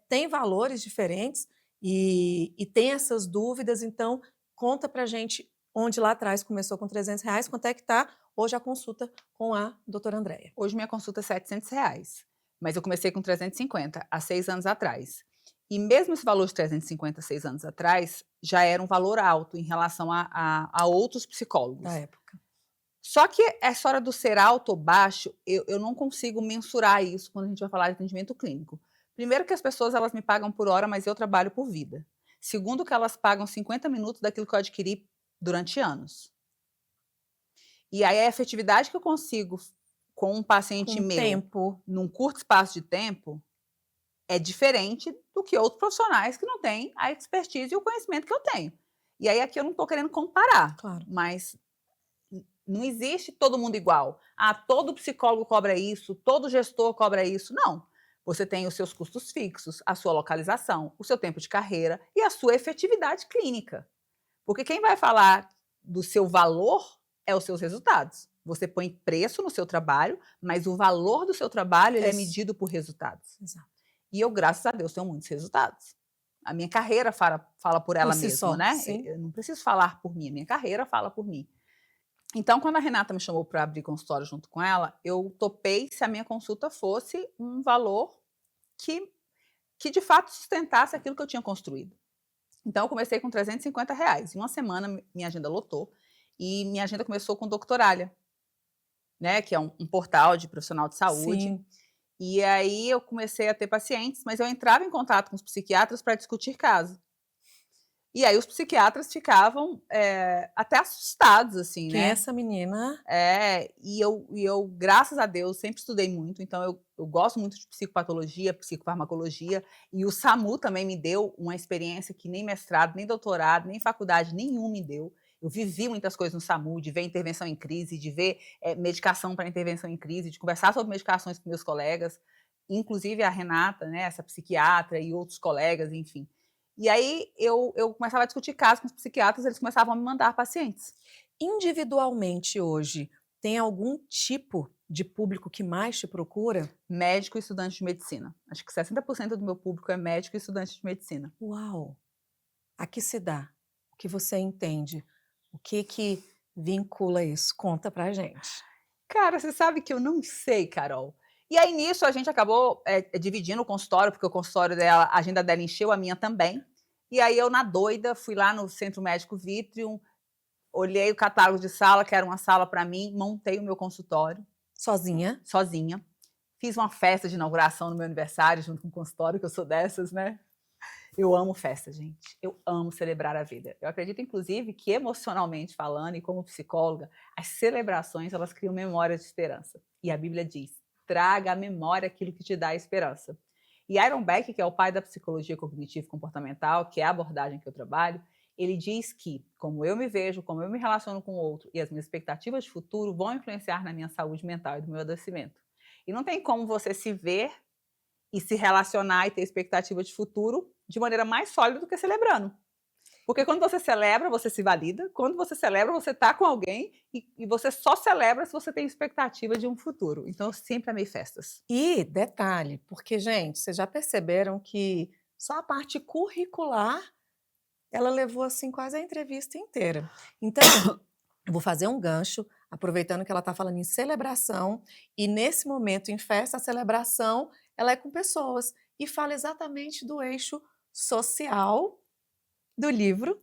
têm valores diferentes e têm essas dúvidas. Então, conta para a gente onde lá atrás começou com R$300, quanto é que está hoje a consulta com a doutora Andréia. Hoje minha consulta é R$700, mas eu comecei com 350 há 6 anos atrás. E mesmo esse valor de 350 6 anos atrás, já era um valor alto em relação a outros psicólogos. Da época. Só que essa hora do ser alto ou baixo, eu não consigo mensurar isso quando a gente vai falar de atendimento clínico. Primeiro que as pessoas elas me pagam por hora, mas eu trabalho por vida. Segundo que elas pagam 50 minutos daquilo que eu adquiri durante anos. E aí a efetividade que eu consigo com um paciente Com meu tempo. num curto espaço de tempo é diferente do que outros profissionais que não têm a expertise e o conhecimento que eu tenho. E aí aqui eu não estou querendo comparar, Claro. mas não existe todo mundo igual. Ah, todo psicólogo cobra isso, todo gestor cobra isso. Não. Você tem os seus custos fixos, a sua localização, o seu tempo de carreira e a sua efetividade clínica. Porque quem vai falar do seu valor é os seus resultados. Você põe preço no seu trabalho, mas o valor do seu trabalho ele é medido por resultados. Exato. E eu, graças a Deus, tenho muitos resultados. A minha carreira fala por ela si mesma, só, né? sim. Eu não preciso falar por mim, a minha carreira fala por mim. Então, quando a Renata me chamou para abrir consultório junto com ela, eu topei se a minha consulta fosse um valor que de fato sustentasse aquilo que eu tinha construído. Então, eu comecei com R$350. Em uma semana, minha agenda lotou. E minha agenda começou com Doutoralha, né? Que é um portal de profissional de saúde. Sim. E aí eu comecei a ter pacientes, mas eu entrava em contato com os psiquiatras para discutir caso. E aí os psiquiatras ficavam até assustados, assim, Quem é né? essa menina? E eu, graças a Deus, sempre estudei muito, então eu gosto muito de psicopatologia, psicofarmacologia, e o SAMU também me deu uma experiência que nem mestrado, nem doutorado, nem faculdade nenhum me deu. Eu vivi muitas coisas no SAMU, de ver intervenção em crise, de ver medicação para intervenção em crise, de conversar sobre medicações com meus colegas, inclusive a Renata, né, essa psiquiatra e outros colegas, enfim. E aí eu começava a discutir casos com os psiquiatras, eles começavam a me mandar pacientes. Individualmente hoje, tem algum tipo de público que mais te procura? Médico e estudante de medicina. Acho que 60% do meu público é médico e estudante de medicina. Uau! A que se dá? O que você entende? O que vincula isso? Conta pra gente. Cara, você sabe que eu não sei, Carol. E aí, nisso, a gente acabou dividindo o consultório, porque o consultório dela, a agenda dela encheu, a minha também. E aí, eu, na doida, fui lá no Centro Médico Vitrium, olhei o catálogo de sala, que era uma sala para mim, montei o meu consultório. Sozinha? Sozinha. Fiz uma festa de inauguração no meu aniversário, junto com o consultório, que eu sou dessas, né? Eu amo festa, gente. Eu amo celebrar a vida. Eu acredito, inclusive, que emocionalmente falando e como psicóloga, as celebrações, elas criam memória de esperança. E a Bíblia diz, traga à memória aquilo que te dá esperança. E Aaron Beck, que é o pai da psicologia cognitivo-comportamental, que é a abordagem que eu trabalho, ele diz que, como eu me vejo, como eu me relaciono com o outro e as minhas expectativas de futuro vão influenciar na minha saúde mental e do meu adoecimento. E não tem como você se ver e se relacionar e ter expectativa de futuro de maneira mais sólida do que celebrando. Porque quando você celebra, você se valida. Quando você celebra, você está com alguém e você só celebra se você tem expectativa de um futuro. Então, eu sempre amei festas. E detalhe, porque, gente, vocês já perceberam que só a parte curricular ela levou assim quase a entrevista inteira. Então, eu vou fazer um gancho, aproveitando que ela está falando em celebração, e nesse momento, em festa, a celebração ela é com pessoas e fala exatamente do eixo social do livro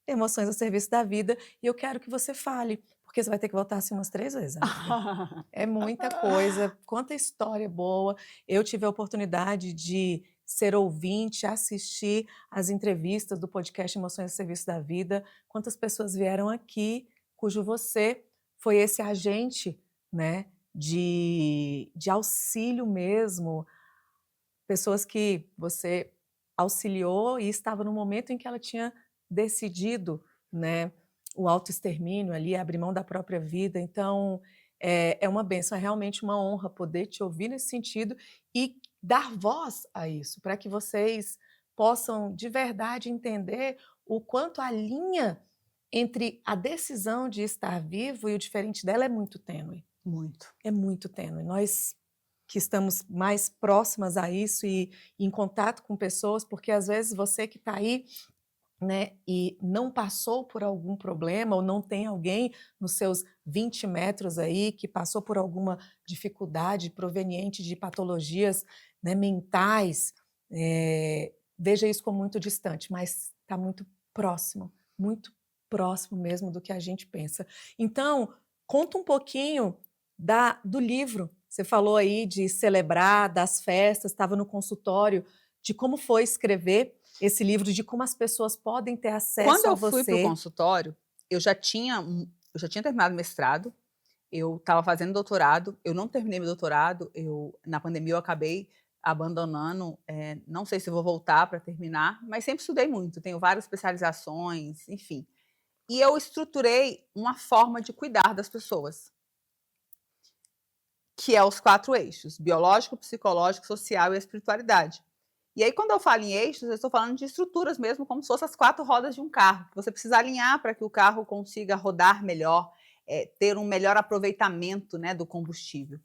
Emoções ao Serviço da Vida, e eu quero que você fale, porque você vai ter que voltar assim umas 3 vezes, amiga. É muita coisa, quanta história boa. Eu tive a oportunidade de ser ouvinte, assistir as entrevistas do podcast Emoções ao Serviço da Vida. Quantas pessoas vieram aqui, cujo você foi esse agente, né, de auxílio mesmo. Pessoas que você auxiliou e estava no momento em que ela tinha decidido, né, o autoextermínio ali, abrir mão da própria vida. Então, é uma bênção, é realmente uma honra poder te ouvir nesse sentido e dar voz a isso, para que vocês possam de verdade entender o quanto a linha entre a decisão de estar vivo e o diferente dela é muito tênue. Muito. É muito tênue. Nós que estamos mais próximas a isso e em contato com pessoas, porque às vezes você que está aí, né, e não passou por algum problema ou não tem alguém nos seus 20 metros aí que passou por alguma dificuldade proveniente de patologias, né, mentais, veja isso como muito distante, mas está muito próximo mesmo do que a gente pensa. Então, conta um pouquinho do livro. Você falou aí de celebrar, das festas, estava no consultório, de como foi escrever esse livro, de como as pessoas podem ter acesso Quando a eu fui para o você. consultório, eu já tinha terminado o mestrado, eu estava fazendo doutorado, eu não terminei meu doutorado, na pandemia eu acabei abandonando, não sei se vou voltar para terminar, mas sempre estudei muito, tenho várias especializações, enfim. E eu estruturei uma forma de cuidar das pessoas, que é os 4 eixos: biológico, psicológico, social e a espiritualidade. E aí, quando eu falo em eixos, eu estou falando de estruturas mesmo, como se fossem as 4 rodas de um carro, que você precisa alinhar para que o carro consiga rodar melhor, ter um melhor aproveitamento, né, do combustível.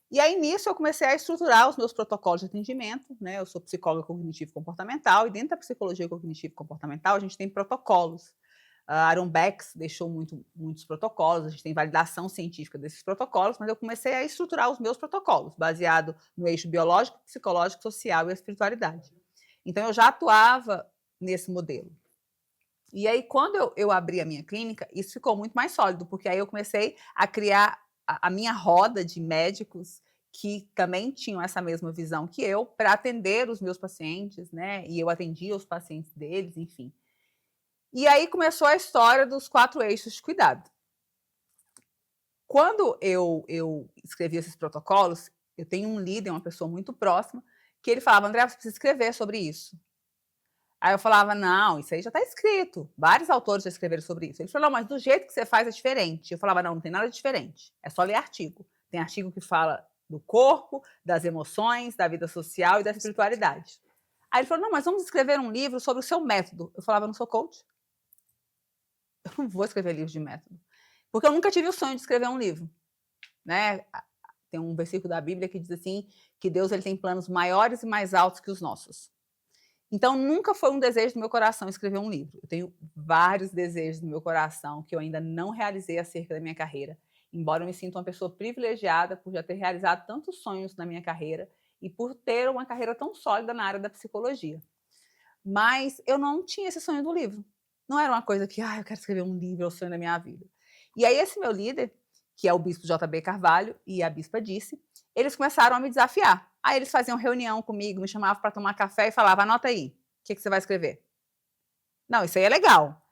E aí, nisso, eu comecei a estruturar os meus protocolos de atendimento, né? Eu sou psicóloga cognitivo-comportamental, e dentro da psicologia cognitivo-comportamental, a gente tem protocolos. Aaron Beck deixou muitos protocolos, a gente tem validação científica desses protocolos, mas eu comecei a estruturar os meus protocolos, baseado no eixo biológico, psicológico, social e a espiritualidade. Então, eu já atuava nesse modelo. E aí, quando eu abri a minha clínica, isso ficou muito mais sólido, porque aí eu comecei a criar a minha roda de médicos que também tinham essa mesma visão que eu, para atender os meus pacientes, né? E eu atendia os pacientes deles, enfim. E aí começou a história dos 4 eixos de cuidado. Quando eu escrevi esses protocolos, eu tenho um líder, uma pessoa muito próxima, que ele falava, André, você precisa escrever sobre isso. Aí eu falava, não, isso aí já está escrito. Vários autores já escreveram sobre isso. Ele falou, não, mas do jeito que você faz é diferente. Eu falava, não, não tem nada de diferente. É só ler artigo. Tem artigo que fala do corpo, das emoções, da vida social e da espiritualidade. Aí ele falou, não, mas vamos escrever um livro sobre o seu método. Eu falava, eu não sou coach. Eu não vou escrever livro de método. Porque eu nunca tive o sonho de escrever um livro. Né? Tem um versículo da Bíblia que diz assim, que Deus ele tem planos maiores e mais altos que os nossos. Então, nunca foi um desejo do meu coração escrever um livro. Eu tenho vários desejos no meu coração que eu ainda não realizei acerca da minha carreira, embora eu me sinta uma pessoa privilegiada por já ter realizado tantos sonhos na minha carreira e por ter uma carreira tão sólida na área da psicologia. Mas eu não tinha esse sonho do livro. Não era uma coisa que, eu quero escrever um livro, é o sonho da minha vida. E aí esse meu líder, que é o bispo J.B. Carvalho e a bispa Disse, eles começaram a me desafiar. Aí eles faziam reunião comigo, me chamavam para tomar café e falavam, anota aí, o que você vai escrever? Não, isso aí é legal.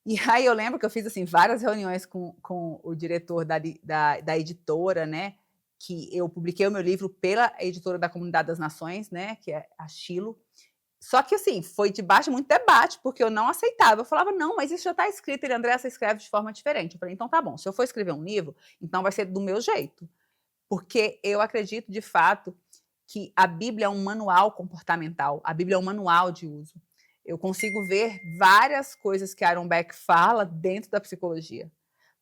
E aí eu lembro que eu fiz assim, várias reuniões com o diretor da editora, né? Que eu publiquei o meu livro pela editora da Comunidade das Nações, né? Que é a Chilo. Só que assim, foi debaixo de muito debate, porque eu não aceitava. Eu falava, não, mas isso já está escrito. Ele, André, você escreve de forma diferente. Eu falei, então tá bom, se eu for escrever um livro, então vai ser do meu jeito. Porque eu acredito, de fato, que a Bíblia é um manual comportamental, a Bíblia é um manual de uso. Eu consigo ver várias coisas que Aaron Beck fala dentro da psicologia.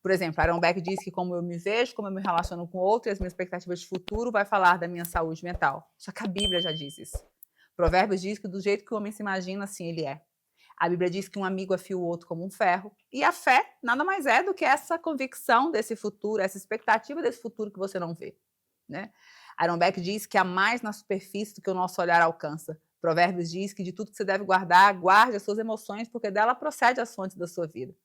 Por exemplo, Aaron Beck diz que como eu me vejo, como eu me relaciono com outros, e as minhas expectativas de futuro vai falar da minha saúde mental. Só que a Bíblia já diz isso. Provérbios diz que do jeito que o homem se imagina, assim ele é. A Bíblia diz que um amigo afia o outro como um ferro. E a fé nada mais é do que essa convicção desse futuro, essa expectativa desse futuro que você não vê. Né? Aaron Beck diz que há mais na superfície do que o nosso olhar alcança. Provérbios diz que de tudo que você deve guardar, guarde as suas emoções, porque dela procede as fontes da sua vida.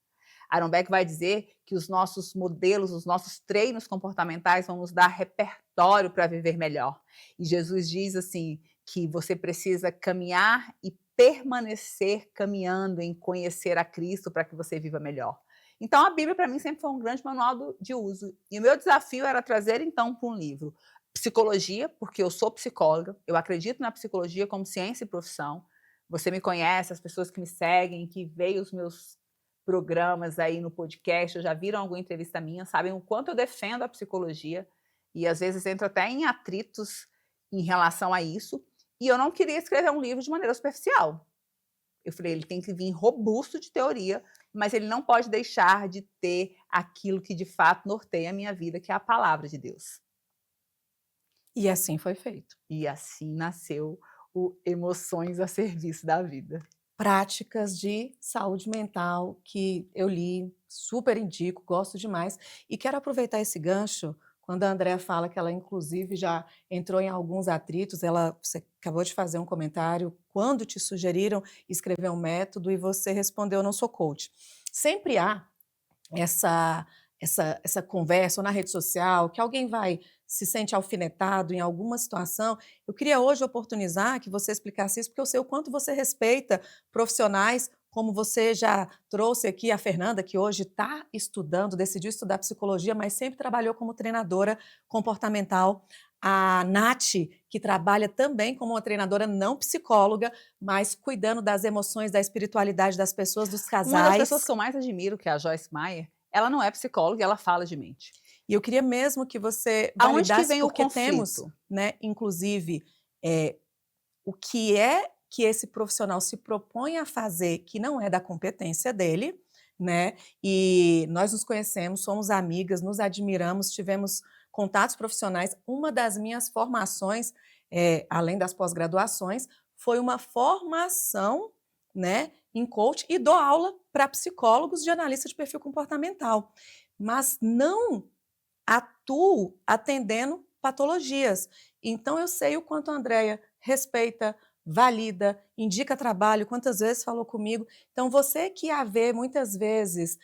Aaron Beck vai dizer que os nossos modelos, os nossos treinos comportamentais vão nos dar repertório para viver melhor. E Jesus diz assim, que você precisa caminhar e permanecer caminhando em conhecer a Cristo para que você viva melhor. Então, a Bíblia, para mim, sempre foi um grande manual de uso. E o meu desafio era trazer, então, para um livro psicologia, porque eu sou psicóloga, eu acredito na psicologia como ciência e profissão. Você me conhece, as pessoas que me seguem, que veem os meus programas aí no podcast, já viram alguma entrevista minha, sabem o quanto eu defendo a psicologia e, às vezes, entro até em atritos em relação a isso. E eu não queria escrever um livro de maneira superficial. Eu falei, ele tem que vir robusto de teoria, mas ele não pode deixar de ter aquilo que de fato norteia a minha vida, que é a palavra de Deus. E assim foi feito. E assim nasceu o Emoções a Serviço da Vida. Práticas de saúde mental que eu li, super indico, gosto demais. E quero aproveitar esse gancho, quando a Andréa fala que ela, inclusive, já entrou em alguns atritos, você acabou de fazer um comentário, quando te sugeriram escrever um método e você respondeu, não sou coach. Sempre há essa conversa ou na rede social, que alguém se sente alfinetado em alguma situação. Eu queria hoje oportunizar que você explicasse isso, porque eu sei o quanto você respeita profissionais, como você já trouxe aqui a Fernanda, que hoje está estudando, decidiu estudar psicologia, mas sempre trabalhou como treinadora comportamental. A Nath, que trabalha também como uma treinadora não psicóloga, mas cuidando das emoções, da espiritualidade das pessoas, dos casais. Uma das pessoas que eu mais admiro, que é a Joyce Meyer, ela não é psicóloga e ela fala de mente. E eu queria mesmo que você validasse, aonde que vem porque o conflito? Temos, né, inclusive, o que é que esse profissional se propõe a fazer que não é da competência dele, né? E nós nos conhecemos, somos amigas, nos admiramos, tivemos contatos profissionais. Uma das minhas formações, além das pós-graduações, foi uma formação, né, em coach, e dou aula para psicólogos de analista de perfil comportamental, mas não atuo atendendo patologias. Então, eu sei o quanto a Andréa respeita, valida, indica trabalho, quantas vezes falou comigo. Então, você que a vê muitas vezes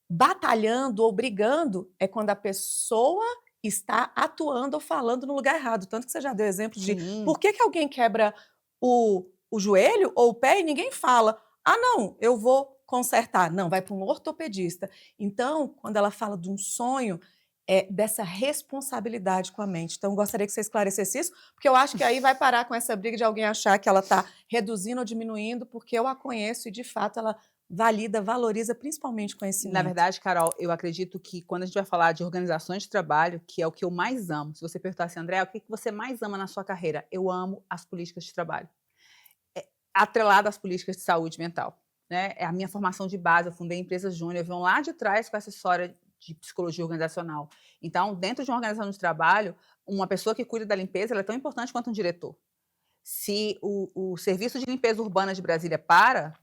batalhando ou brigando, é quando a pessoa está atuando ou falando no lugar errado. Tanto que você já deu exemplo de Sim. por que alguém quebra o joelho ou o pé e ninguém fala: ah, não, eu vou consertar. Não, vai para um ortopedista. Então, quando ela fala de um sonho, é dessa responsabilidade com a mente. Então, gostaria que você esclarecesse isso, porque eu acho que aí vai parar com essa briga de alguém achar que ela está reduzindo ou diminuindo, porque eu a conheço e, de fato, ela valida, valoriza principalmente Na conhecimento. verdade, Carol, eu acredito que quando a gente vai falar de organizações de trabalho, que é o que eu mais amo, se você perguntar assim, André, o que você mais ama na sua carreira? Eu amo as políticas de trabalho. Atrelado às políticas de saúde mental. Né? É a minha formação de base, eu fundei empresas júnior, vão lá de trás com essa história de psicologia organizacional. Então, dentro de uma organização de trabalho, uma pessoa que cuida da limpeza ela é tão importante quanto um diretor. Se o serviço de limpeza urbana de Brasília para,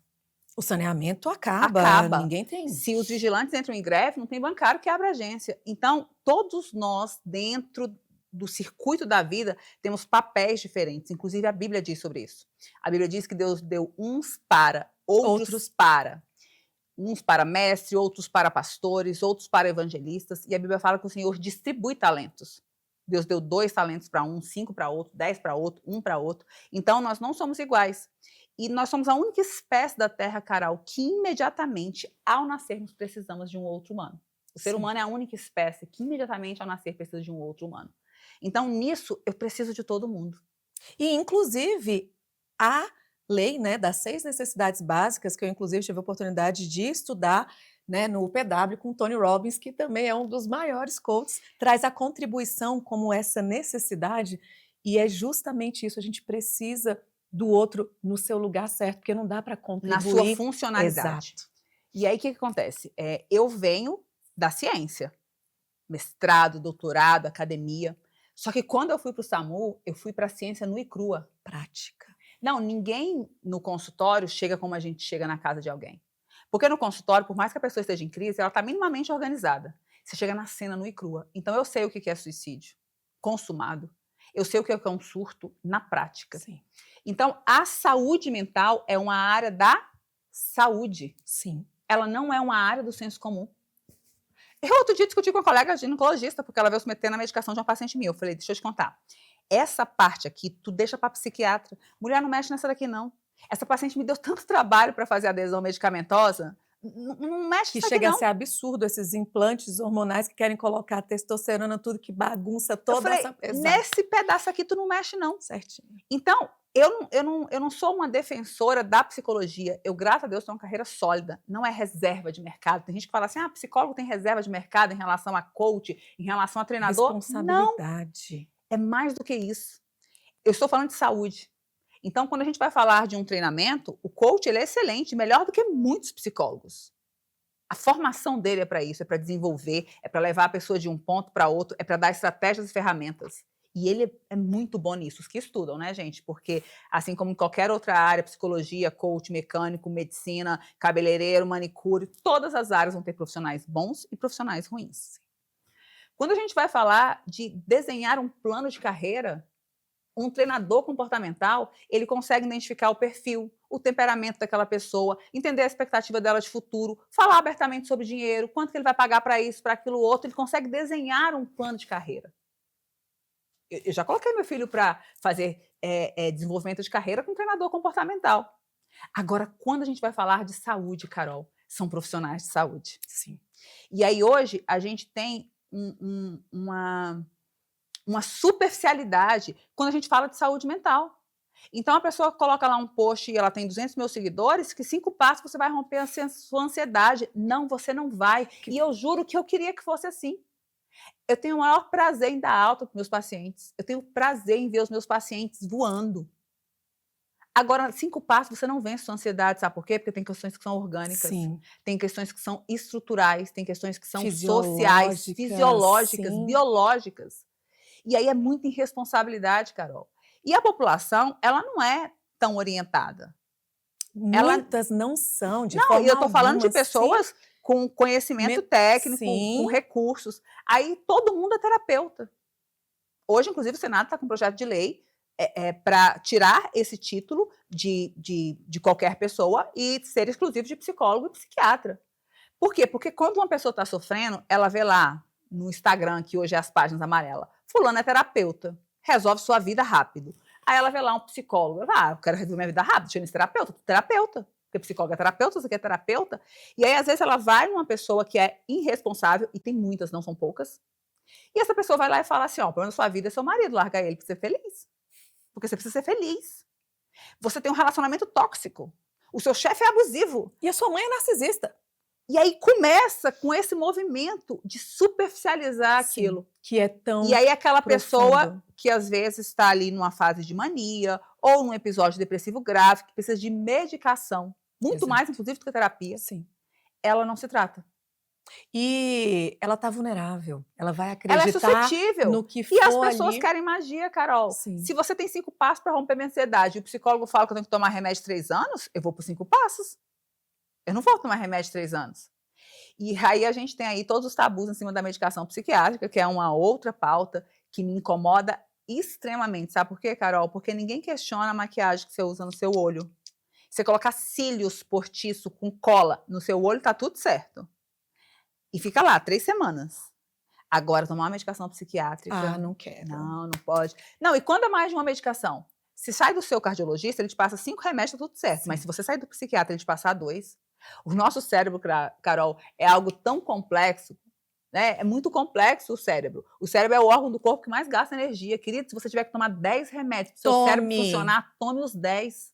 O saneamento acaba, acaba. ninguém tem. Se os vigilantes entram em greve, não tem bancário que abra agência. Então, todos nós, dentro do circuito da vida, temos papéis diferentes. Inclusive, a Bíblia diz sobre isso. A Bíblia diz que Deus deu uns para, outros para. Uns para mestre, outros para pastores, outros para evangelistas. E a Bíblia fala que o Senhor distribui talentos. Deus deu 2 talentos para um, 5 para outro, 10 para outro, 1 para outro. Então, nós não somos iguais. E nós somos a única espécie da Terra, Carol, que imediatamente, ao nascermos, precisamos de um outro humano. O ser Sim. humano é a única espécie que imediatamente, ao nascer, precisa de um outro humano. Então, nisso, eu preciso de todo mundo. E, inclusive, a lei, né, das 6 necessidades básicas, que eu, inclusive, tive a oportunidade de estudar, né, no UPW com Tony Robbins, que também é um dos maiores coaches, traz a contribuição como essa necessidade, e é justamente isso, a gente precisa do outro no seu lugar certo, porque não dá para contribuir. Na sua funcionalidade. Exato. E aí, o que acontece? Eu venho da ciência, mestrado, doutorado, academia. Só que quando eu fui para o SAMU, eu fui para a ciência nua e crua. Prática. Não, ninguém no consultório chega como a gente chega na casa de alguém. Porque no consultório, por mais que a pessoa esteja em crise, ela está minimamente organizada. Você chega na cena nua e crua. Então, eu sei o que é suicídio consumado. Eu sei o que é um surto na prática. Sim. Então, a saúde mental é uma área da saúde. Sim. Ela não é uma área do senso comum. Eu outro dia discuti com uma colega ginecologista, porque ela veio se meter na medicação de uma paciente minha. Eu falei, deixa eu te contar. Essa parte aqui, tu deixa para psiquiatra. Mulher, não mexe nessa daqui, não. Essa paciente me deu tanto trabalho para fazer adesão medicamentosa. Não mexe Que nessa chega aqui, a não. ser absurdo esses implantes hormonais que querem colocar testosterona, tudo que bagunça toda Eu falei, essa pesada. nesse pedaço aqui tu não mexe, não. Certinho. Então, eu não sou uma defensora da psicologia. Eu, graças a Deus, tenho uma carreira sólida. Não é reserva de mercado. Tem gente que fala assim, psicólogo tem reserva de mercado em relação a coach, em relação a treinador. Não, Responsabilidade. é mais do que isso. Eu estou falando de saúde. Então, quando a gente vai falar de um treinamento, o coach ele é excelente, melhor do que muitos psicólogos. A formação dele é para isso, é para desenvolver, é para levar a pessoa de um ponto para outro, é para dar estratégias e ferramentas. E ele é muito bom nisso, os que estudam, né, gente? Porque, assim como em qualquer outra área, psicologia, coach, mecânico, medicina, cabeleireiro, manicure, todas as áreas vão ter profissionais bons e profissionais ruins. Quando a gente vai falar de desenhar um plano de carreira, um treinador comportamental, ele consegue identificar o perfil, o temperamento daquela pessoa, entender a expectativa dela de futuro, falar abertamente sobre dinheiro, quanto que ele vai pagar para isso, para aquilo outro, ele consegue desenhar um plano de carreira. Eu já coloquei meu filho para fazer desenvolvimento de carreira com um treinador comportamental. Agora, quando a gente vai falar de saúde, Carol, são profissionais de saúde. Sim. E aí hoje a gente tem uma superficialidade quando a gente fala de saúde mental. Então, a pessoa coloca lá um post e ela tem 200 mil seguidores, que 5 passos você vai romper a sua ansiedade. Não, você não vai. E eu juro que eu queria que fosse assim. Eu tenho o maior prazer em dar alta para meus pacientes. Eu tenho prazer em ver os meus pacientes voando. Agora, 5 passos, você não vence sua ansiedade, sabe por quê? Porque tem questões que são orgânicas, Sim. tem questões que são estruturais, tem questões que são Fisiológicas, sociais, fisiológicas, sim. biológicas. E aí é muita irresponsabilidade, Carol. E a população, ela não é tão orientada. Muitas não são, de Não, forma e eu estou falando de alguma, pessoas com conhecimento técnico, sim. com recursos. Aí todo mundo é terapeuta. Hoje, inclusive, o Senado está com um projeto de lei para tirar esse título de qualquer pessoa e ser exclusivo de psicólogo e psiquiatra. Por quê? Porque quando uma pessoa está sofrendo, ela vê lá no Instagram, que hoje é as páginas amarelas. Fulano é terapeuta, resolve sua vida rápido. Aí ela vê lá um psicólogo. Eu quero resolver minha vida rápido, deixa eu ir nesse terapeuta. Terapeuta. Porque psicóloga é terapeuta, você quer terapeuta. E aí, às vezes, ela vai numa pessoa que é irresponsável, e tem muitas, não são poucas. E essa pessoa vai lá e fala assim, ó, o problema da sua vida é seu marido, larga ele pra ser feliz. Porque você precisa ser feliz. Você tem um relacionamento tóxico. O seu chefe é abusivo. E a sua mãe é narcisista. E aí começa com esse movimento de superficializar Sim, aquilo. que é tão E aí aquela pessoa profundo. que às vezes está ali numa fase de mania ou num episódio depressivo grave, que precisa de medicação, muito Exato. mais, inclusive, do que terapia, Sim. ela não se trata. E ela tá vulnerável. Ela vai Ela é acreditar suscetível. no que E as for pessoas ali. querem magia, Carol. Sim. Se você tem 5 passos para romper minha ansiedade e o psicólogo fala que eu tenho que tomar remédio 3 anos, eu vou por 5 passos. Eu não vou tomar remédio 3 anos. E aí a gente tem aí todos os tabus em cima da medicação psiquiátrica, que é uma outra pauta que me incomoda extremamente. Sabe por quê, Carol? Porque ninguém questiona a maquiagem que você usa no seu olho. Você colocar cílios postiço com cola no seu olho, tá tudo certo. E fica lá 3 semanas. Agora, tomar uma medicação psiquiátrica... Ah, não quero. Não pode. Não, e quando é mais de uma medicação? Se sai do seu cardiologista, ele te passa 5 remédios, tá tudo certo. Sim. Mas se você sair do psiquiatra, ele te passar 2... O nosso cérebro, Carol, é algo tão complexo, né? É muito complexo o cérebro. O cérebro é o órgão do corpo que mais gasta energia. Querido, se você tiver que tomar 10 remédios para o seu cérebro funcionar, tome os 10.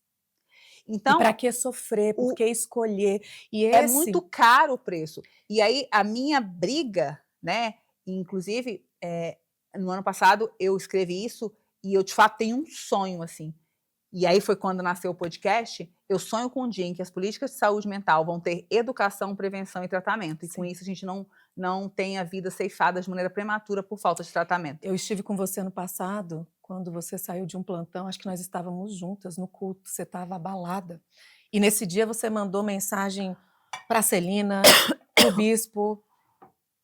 Então, para que sofrer? Por que escolher? E é muito caro o preço. E aí, a minha briga, né? Inclusive, no ano passado, eu escrevi isso e eu, de fato, tenho um sonho, assim. E aí foi quando nasceu o podcast. Eu sonho com um dia em que as políticas de saúde mental vão ter educação, prevenção e tratamento. E com isso a gente não tenha vidas ceifadas de maneira prematura por falta de tratamento. Eu estive com você ano passado, quando você saiu de um plantão, acho que nós estávamos juntas no culto, você estava abalada. E nesse dia você mandou mensagem para a Celina, para o bispo,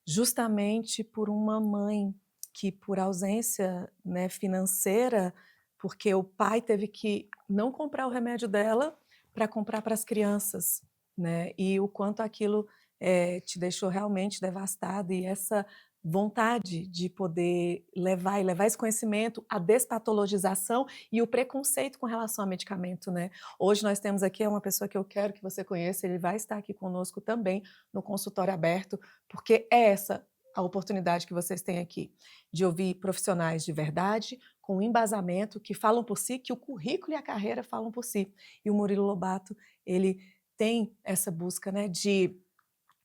justamente por uma mãe que, por ausência, né, financeira, porque o pai teve que não comprar o remédio dela para comprar para as crianças, né? E o quanto aquilo te deixou realmente devastada, e essa vontade de poder levar esse conhecimento, a despatologização e o preconceito com relação ao medicamento, né? Hoje nós temos aqui uma pessoa que eu quero que você conheça, ele vai estar aqui conosco também no consultório aberto, porque é essa a oportunidade que vocês têm aqui, de ouvir profissionais de verdade, com embasamento, que falam por si, que o currículo e a carreira falam por si. E o Murilo Lobato, ele tem essa busca, né, de,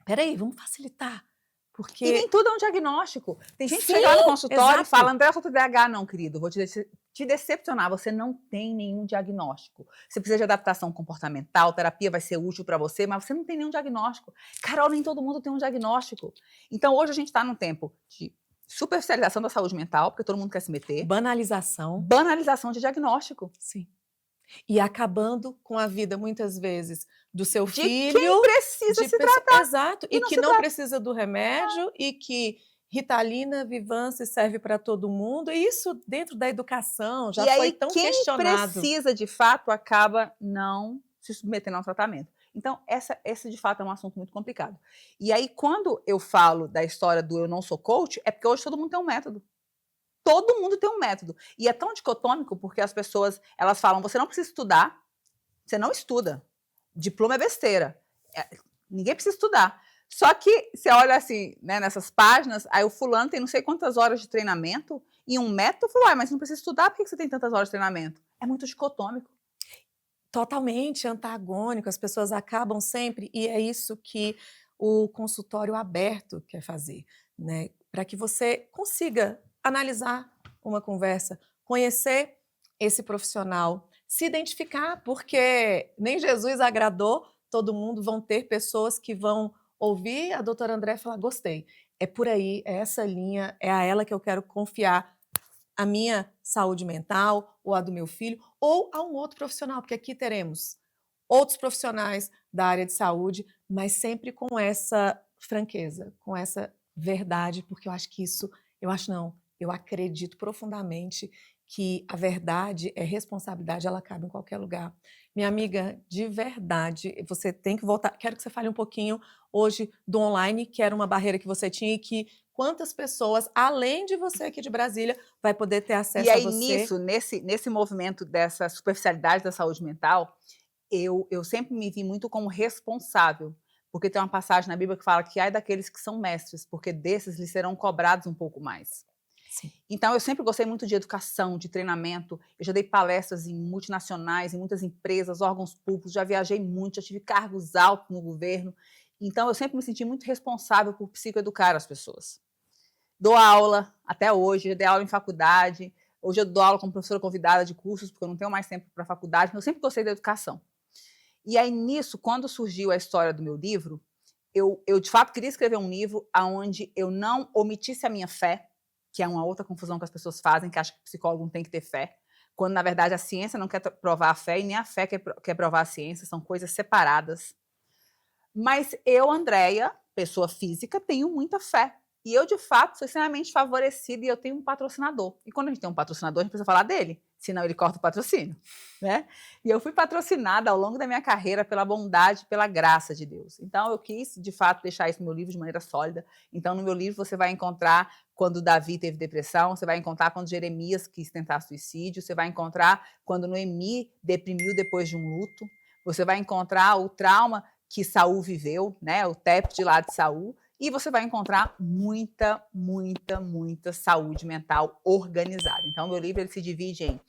peraí, vamos facilitar, porque... E nem tudo é um diagnóstico. Tem gente que Sim, chega lá no consultório exato. e fala, André, eu sou TDAH. Não, querido, vou te decepcionar, você não tem nenhum diagnóstico. Você precisa de adaptação comportamental, terapia vai ser útil para você, mas você não tem nenhum diagnóstico. Carol, nem todo mundo tem um diagnóstico. Então, hoje a gente está num tempo de superficialização da saúde mental, porque todo mundo quer se meter. Banalização de diagnóstico. Sim. E acabando com a vida, muitas vezes, do seu filho. Quem precisa se tratar. Exato. E que não precisa do remédio, e que Ritalina, Vivance serve para todo mundo. E isso dentro da educação já foi tão questionado. Quem precisa, de fato, acaba não se submetendo ao tratamento. Então, esse de fato é um assunto muito complicado. E aí, quando eu falo da história do eu não sou coach, é porque hoje todo mundo tem um método. Todo mundo tem um método. E é tão dicotômico porque as pessoas, elas falam, você não precisa estudar, você não estuda. Diploma é besteira. Ninguém precisa estudar. Só que você olha assim, né, nessas páginas, aí o fulano tem não sei quantas horas de treinamento e um método, fala, mas não precisa estudar, por que você tem tantas horas de treinamento? É muito dicotômico. Totalmente antagônico, as pessoas acabam sempre, e é isso que o consultório aberto quer fazer, né? Para que você consiga analisar uma conversa, conhecer esse profissional, se identificar, porque nem Jesus agradou todo mundo, vão ter pessoas que vão ouvir a doutora André e falar, gostei, é por aí, é essa linha, é a ela que eu quero confiar a minha saúde mental, ou a do meu filho, ou a um outro profissional, porque aqui teremos outros profissionais da área de saúde, mas sempre com essa franqueza, com essa verdade, porque eu acredito profundamente que a verdade é responsabilidade, ela cabe em qualquer lugar. Minha amiga, de verdade, você tem que voltar, quero que você fale um pouquinho hoje do online, que era uma barreira que você tinha e que quantas pessoas, além de você aqui de Brasília, vai poder ter acesso E a aí, você. nesse movimento dessa superficialidade da saúde mental, eu sempre me vi muito como responsável, porque tem uma passagem na Bíblia que fala que ai daqueles que são mestres, porque desses lhes serão cobrados um pouco mais. Sim. Então, eu sempre gostei muito de educação, de treinamento. Eu já dei palestras em multinacionais, em muitas empresas, órgãos públicos, já viajei muito, já tive cargos altos no governo. Então, eu sempre me senti muito responsável por psicoeducar as pessoas. Dou aula até hoje, já dei aula em faculdade. Hoje eu dou aula como professora convidada de cursos, porque eu não tenho mais tempo para faculdade, mas eu sempre gostei da educação. E aí, nisso, quando surgiu a história do meu livro, eu de fato queria escrever um livro onde eu não omitisse a minha fé, que é uma outra confusão que as pessoas fazem, que acham que o psicólogo não tem que ter fé, quando, na verdade, a ciência não quer provar a fé e nem a fé quer provar a ciência, são coisas separadas. Mas eu, Andréia, pessoa física, tenho muita fé. E eu, de fato, sou extremamente favorecida e eu tenho um patrocinador. E quando a gente tem um patrocinador, a gente precisa falar dele, senão ele corta o patrocínio, né? E eu fui patrocinada ao longo da minha carreira pela bondade, pela graça de Deus. Então, eu quis, de fato, deixar isso no meu livro de maneira sólida. Então, no meu livro, você vai encontrar quando Davi teve depressão, você vai encontrar quando Jeremias quis tentar suicídio, você vai encontrar quando Noemi deprimiu depois de um luto, você vai encontrar o trauma que Saul viveu, né? O TEP lá de Saul. E você vai encontrar muita, muita, muita saúde mental organizada. Então, meu livro ele se divide em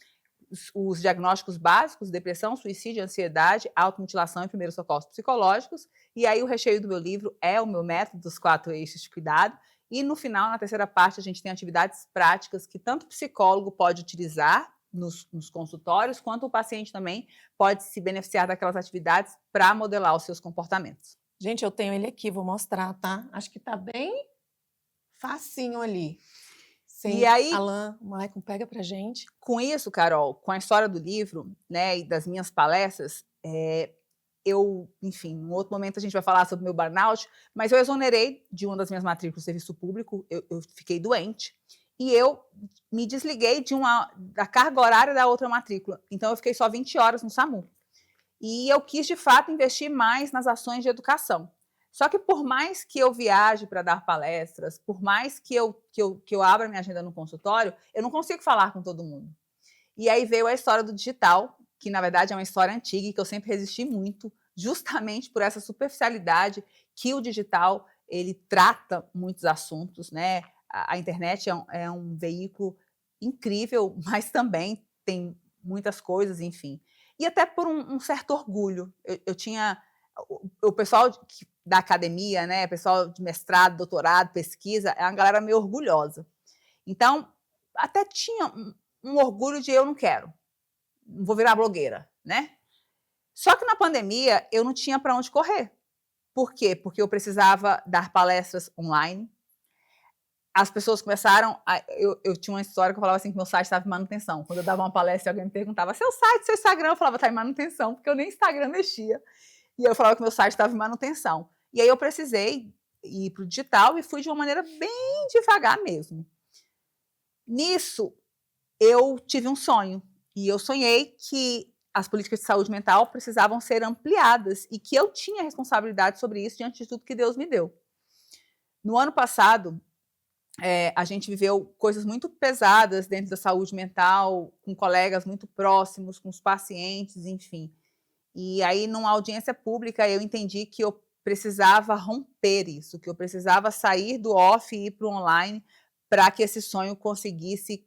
os diagnósticos básicos, depressão, suicídio, ansiedade, automutilação e primeiros socorros psicológicos. E aí o recheio do meu livro é o meu método dos 4 eixos de cuidado. E no final, na terceira parte, a gente tem atividades práticas que tanto o psicólogo pode utilizar nos consultórios, quanto o paciente também pode se beneficiar daquelas atividades para modelar os seus comportamentos. Gente, eu tenho ele aqui, vou mostrar, tá? Acho que tá bem facinho ali. Sim. E aí, Alan, o Maicon, pega pra gente. Com isso, Carol, com a história do livro, né, e das minhas palestras, enfim, em outro momento a gente vai falar sobre o meu burnout, mas eu exonerei de uma das minhas matrículas de serviço público, eu fiquei doente, e eu me desliguei da carga horária da outra matrícula. Então, eu fiquei só 20 horas no SAMU. E eu quis, de fato, investir mais nas ações de educação. Só que por mais que eu viaje para dar palestras, por mais que eu abra minha agenda no consultório, eu não consigo falar com todo mundo. E aí veio a história do digital, que na verdade é uma história antiga e que eu sempre resisti muito, justamente por essa superficialidade que o digital ele trata muitos assuntos, né? A internet é um veículo incrível, mas também tem muitas coisas, enfim. E até por um certo orgulho. Eu tinha o pessoal da academia, né, pessoal de mestrado, doutorado, pesquisa, é uma galera meio orgulhosa. Então, até tinha um orgulho de eu não quero, não vou virar blogueira, né? Só que na pandemia eu não tinha para onde correr. Por quê? Porque eu precisava dar palestras online. As pessoas começaram eu tinha uma história que eu falava assim que meu site estava em manutenção. Quando eu dava uma palestra, alguém me perguntava, seu site, seu Instagram? Eu falava, está em manutenção, porque eu nem Instagram mexia. E eu falava que meu site estava em manutenção. E aí eu precisei ir para o digital e fui de uma maneira bem devagar mesmo. Nisso, eu tive um sonho. E eu sonhei que as políticas de saúde mental precisavam ser ampliadas e que eu tinha responsabilidade sobre isso diante de tudo que Deus me deu. No ano passado, a gente viveu coisas muito pesadas dentro da saúde mental, com colegas muito próximos, com os pacientes, enfim. E aí, numa audiência pública, eu entendi que eu precisava romper isso, que eu precisava sair do off e ir para o online para que esse sonho conseguisse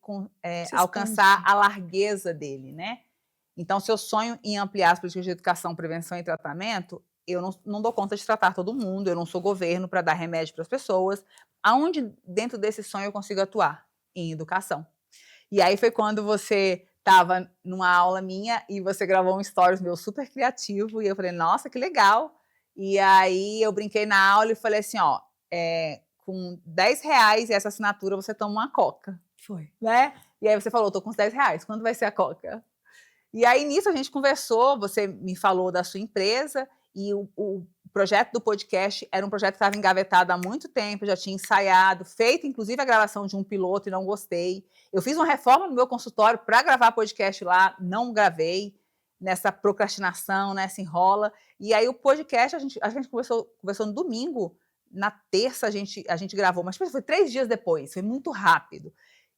alcançar a largueza dele, né? Então, se eu sonho em ampliar as políticas de educação, prevenção e tratamento, eu não dou conta de tratar todo mundo, eu não sou governo para dar remédio para as pessoas. Aonde dentro desse sonho eu consigo atuar? Em educação. E aí foi quando você estava numa aula minha e você gravou um stories meu super criativo e eu falei, nossa, que legal. E aí eu brinquei na aula e falei assim, ó, com R$10 e essa assinatura você toma uma coca. Foi. Né? E aí você falou, tô com os R$10, quando vai ser a coca? E aí nisso a gente conversou, você me falou da sua empresa e o projeto do podcast era um projeto que estava engavetado há muito tempo, já tinha ensaiado, feito inclusive a gravação de um piloto e não gostei. Eu fiz uma reforma no meu consultório para gravar podcast lá, não gravei, nessa procrastinação, nessa enrola. E aí o podcast, a gente conversou no domingo, na terça a gente gravou, mas foi 3 dias depois, foi muito rápido,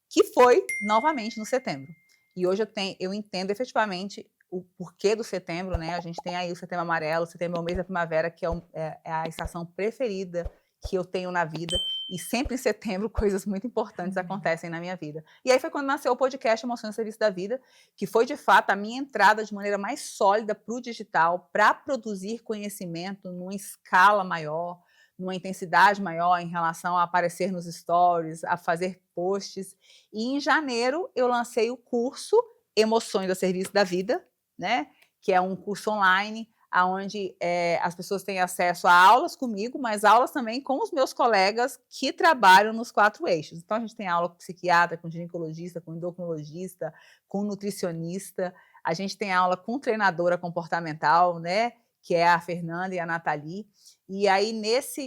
que foi novamente no setembro. E hoje eu entendo efetivamente o porquê do setembro, né? A gente tem aí o Setembro Amarelo, o setembro é o mês da primavera, que é a estação preferida que eu tenho na vida. E sempre em setembro coisas muito importantes acontecem na minha vida. E aí foi quando nasceu o podcast Emoções no Serviço da Vida, que foi de fato a minha entrada de maneira mais sólida para o digital, para produzir conhecimento numa escala maior, numa intensidade maior em relação a aparecer nos stories, a fazer posts. E em janeiro eu lancei o curso Emoções a Serviço da Vida, né? Que é um curso online onde as pessoas têm acesso a aulas comigo, mas aulas também com os meus colegas que trabalham nos 4 eixos. Então, a gente tem aula com psiquiatra, com ginecologista, com endocrinologista, com nutricionista, a gente tem aula com treinadora comportamental, né? Que é a Fernanda e a Nathalie. E aí,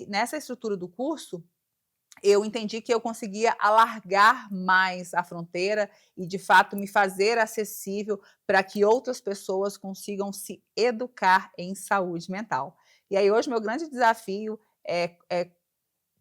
nessa estrutura do curso, eu entendi que eu conseguia alargar mais a fronteira e, de fato, me fazer acessível para que outras pessoas consigam se educar em saúde mental. E aí, hoje, meu grande desafio é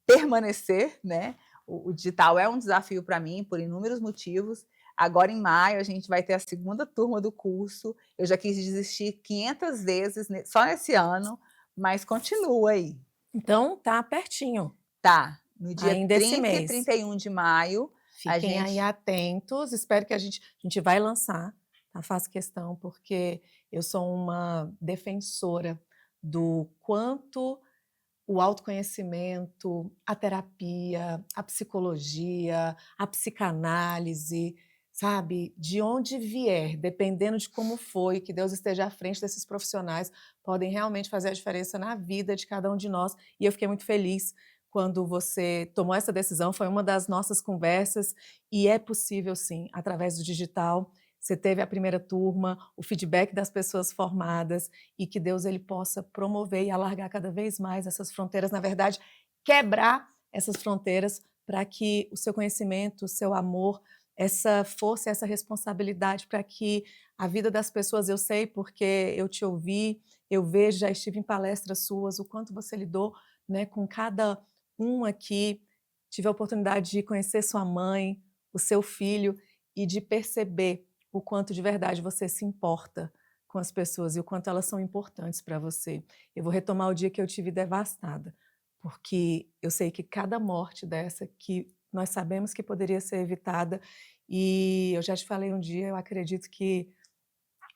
permanecer, né? O digital é um desafio para mim, por inúmeros motivos. Agora, em maio, a gente vai ter a segunda turma do curso. Eu já quis desistir 500 vezes só nesse ano, mas continua aí. Então, tá pertinho. Tá. No dia Ainda esse 30 e mês. 31 de maio, Fiquem aí gente... atentos. Espero que a gente vai lançar, tá? Faço questão, porque eu sou uma defensora do quanto o autoconhecimento, a terapia, a psicologia, a psicanálise, sabe? De onde vier, dependendo de como foi, que Deus esteja à frente desses profissionais, podem realmente fazer a diferença na vida de cada um de nós. E eu fiquei muito feliz quando você tomou essa decisão, foi uma das nossas conversas, e é possível sim, através do digital. Você teve a primeira turma, o feedback das pessoas formadas, e que Deus ele possa promover e alargar cada vez mais essas fronteiras, na verdade, quebrar essas fronteiras para que o seu conhecimento, o seu amor, essa força, essa responsabilidade para que a vida das pessoas, eu sei porque eu te ouvi, eu vejo, já estive em palestras suas, o quanto você lidou, né, com cada um aqui, tive a oportunidade de conhecer sua mãe, o seu filho, e de perceber o quanto de verdade você se importa com as pessoas e o quanto elas são importantes para você. Eu vou retomar o dia que eu tive devastada, porque eu sei que cada morte dessa, que nós sabemos que poderia ser evitada, e eu já te falei um dia, eu acredito que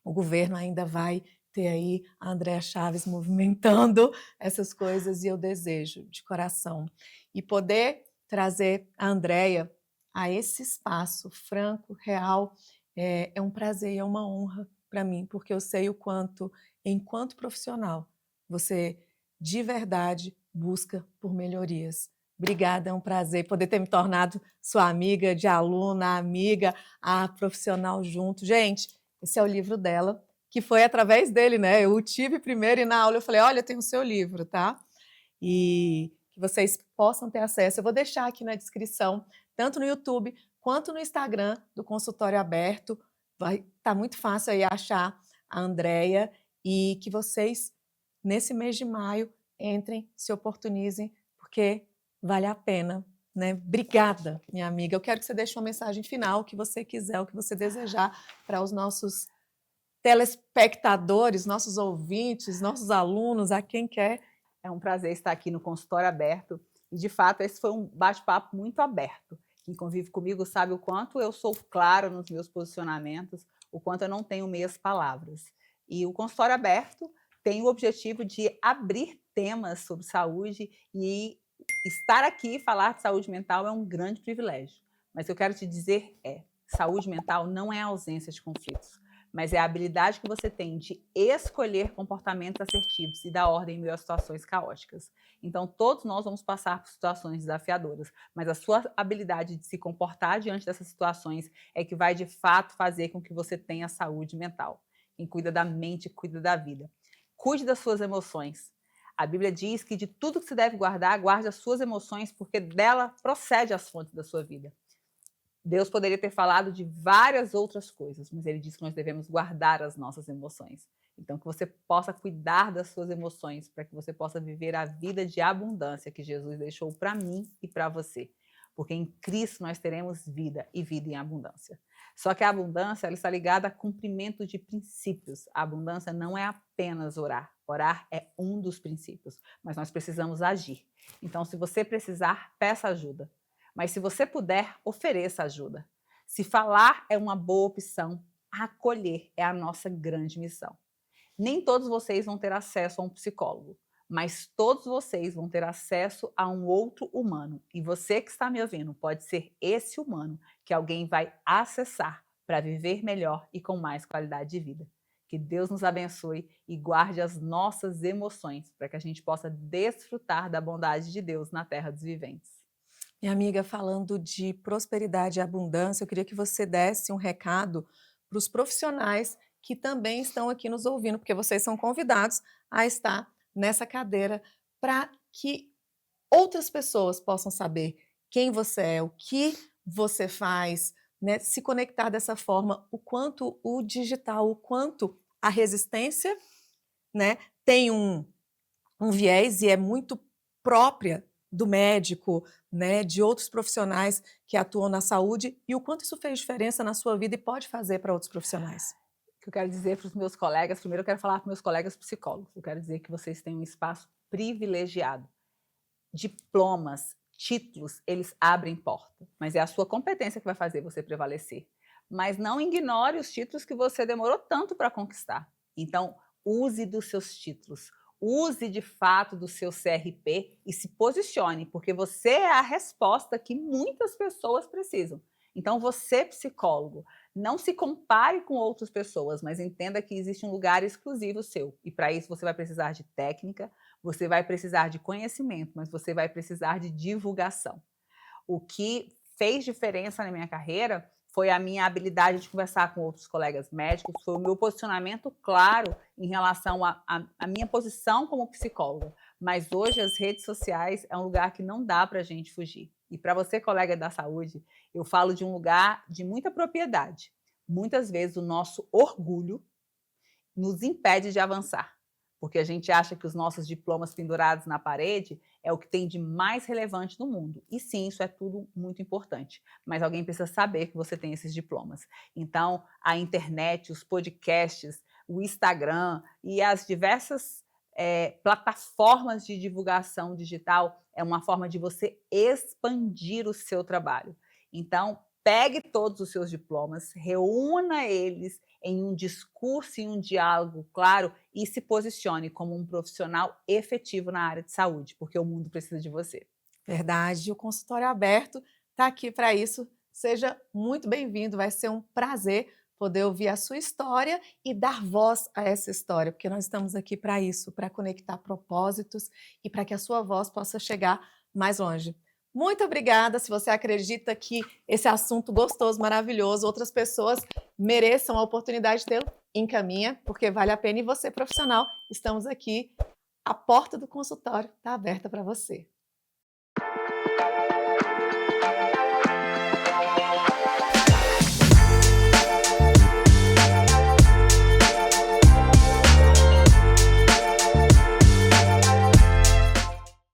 o governo ainda vai ter aí a Andréa Chaves movimentando essas coisas, e eu desejo de coração. E poder trazer a Andréa a esse espaço franco, real, é um prazer e é uma honra para mim, porque eu sei o quanto, enquanto profissional, você de verdade busca por melhorias. Obrigada, é um prazer poder ter me tornado sua amiga, de aluna, amiga, a profissional junto. Gente, esse é o livro dela, que foi através dele, né? Eu o tive primeiro e na aula eu falei, olha, tem o seu livro, tá? E que vocês possam ter acesso. Eu vou deixar aqui na descrição, tanto no YouTube quanto no Instagram do Consultório Aberto. Vai estar muito fácil aí achar a Andréa, e que vocês, nesse mês de maio, entrem, se oportunizem, porque vale a pena, né? Obrigada, minha amiga. Eu quero que você deixe uma mensagem final, o que você quiser, o que você desejar para os nossos telespectadores, nossos ouvintes, nossos alunos, a quem quer. É um prazer estar aqui no Consultório Aberto. E, de fato, esse foi um bate-papo muito aberto. Quem convive comigo sabe o quanto eu sou clara nos meus posicionamentos, o quanto eu não tenho meias palavras. E o Consultório Aberto tem o objetivo de abrir temas sobre saúde, e estar aqui e falar de saúde mental é um grande privilégio. Mas eu quero te dizer saúde mental não é ausência de conflitos, mas é a habilidade que você tem de escolher comportamentos assertivos e dar ordem em meio a situações caóticas. Então, todos nós vamos passar por situações desafiadoras, mas a sua habilidade de se comportar diante dessas situações é que vai, de fato, fazer com que você tenha saúde mental. Quem cuida da mente, cuida da vida. Cuide das suas emoções. A Bíblia diz que de tudo que se deve guardar, guarde as suas emoções, porque dela procede as fontes da sua vida. Deus poderia ter falado de várias outras coisas, mas ele diz que nós devemos guardar as nossas emoções. Então, que você possa cuidar das suas emoções, para que você possa viver a vida de abundância que Jesus deixou para mim e para você. Porque em Cristo nós teremos vida e vida em abundância. Só que a abundância ela está ligada a cumprimento de princípios. A abundância não é apenas orar. Orar é um dos princípios, mas nós precisamos agir. Então, se você precisar, peça ajuda. Mas se você puder, ofereça ajuda. Se falar é uma boa opção, acolher é a nossa grande missão. Nem todos vocês vão ter acesso a um psicólogo, mas todos vocês vão ter acesso a um outro humano. E você que está me ouvindo pode ser esse humano que alguém vai acessar para viver melhor e com mais qualidade de vida. Que Deus nos abençoe e guarde as nossas emoções para que a gente possa desfrutar da bondade de Deus na terra dos viventes. Minha amiga, falando de prosperidade e abundância, eu queria que você desse um recado para os profissionais que também estão aqui nos ouvindo, porque vocês são convidados a estar nessa cadeira para que outras pessoas possam saber quem você é, o que você faz, né? Se conectar dessa forma, o quanto o digital, o quanto a resistência, né, tem um viés e é muito própria do médico, né, de outros profissionais que atuam na saúde, e o quanto isso fez diferença na sua vida e pode fazer para outros profissionais. O que eu quero dizer para os meus colegas, primeiro eu quero falar para meus colegas psicólogos, eu quero dizer que vocês têm um espaço privilegiado. Diplomas, títulos, eles abrem porta, mas é a sua competência que vai fazer você prevalecer. Mas não ignore os títulos que você demorou tanto para conquistar. Então, use dos seus títulos, use de fato do seu CRP e se posicione, porque você é a resposta que muitas pessoas precisam. Então, você, psicólogo, não se compare com outras pessoas, mas entenda que existe um lugar exclusivo seu. E para isso você vai precisar de técnica, você vai precisar de conhecimento, mas você vai precisar de divulgação. O que fez diferença na minha carreira foi a minha habilidade de conversar com outros colegas médicos, foi o meu posicionamento claro em relação à minha posição como psicóloga. Mas hoje as redes sociais é um lugar que não dá para a gente fugir. E para você, colega da saúde, eu falo de um lugar de muita propriedade. Muitas vezes o nosso orgulho nos impede de avançar, porque a gente acha que os nossos diplomas pendurados na parede é o que tem de mais relevante no mundo. E sim, isso é tudo muito importante, mas alguém precisa saber que você tem esses diplomas. Então, a internet, os podcasts, o Instagram e as diversas plataformas de divulgação digital é uma forma de você expandir o seu trabalho. Então, pegue todos os seus diplomas, reúna eles em um discurso e um diálogo claro e se posicione como um profissional efetivo na área de saúde, porque o mundo precisa de você. Verdade, o consultório aberto está aqui para isso. Seja muito bem-vindo, vai ser um prazer poder ouvir a sua história e dar voz a essa história, porque nós estamos aqui para isso, para conectar propósitos e para que a sua voz possa chegar mais longe. Muito obrigada. Se você acredita que esse assunto gostoso, maravilhoso, outras pessoas mereçam a oportunidade de tê-lo, encaminha, porque vale a pena. E você, profissional, estamos aqui. A porta do consultório está aberta para você.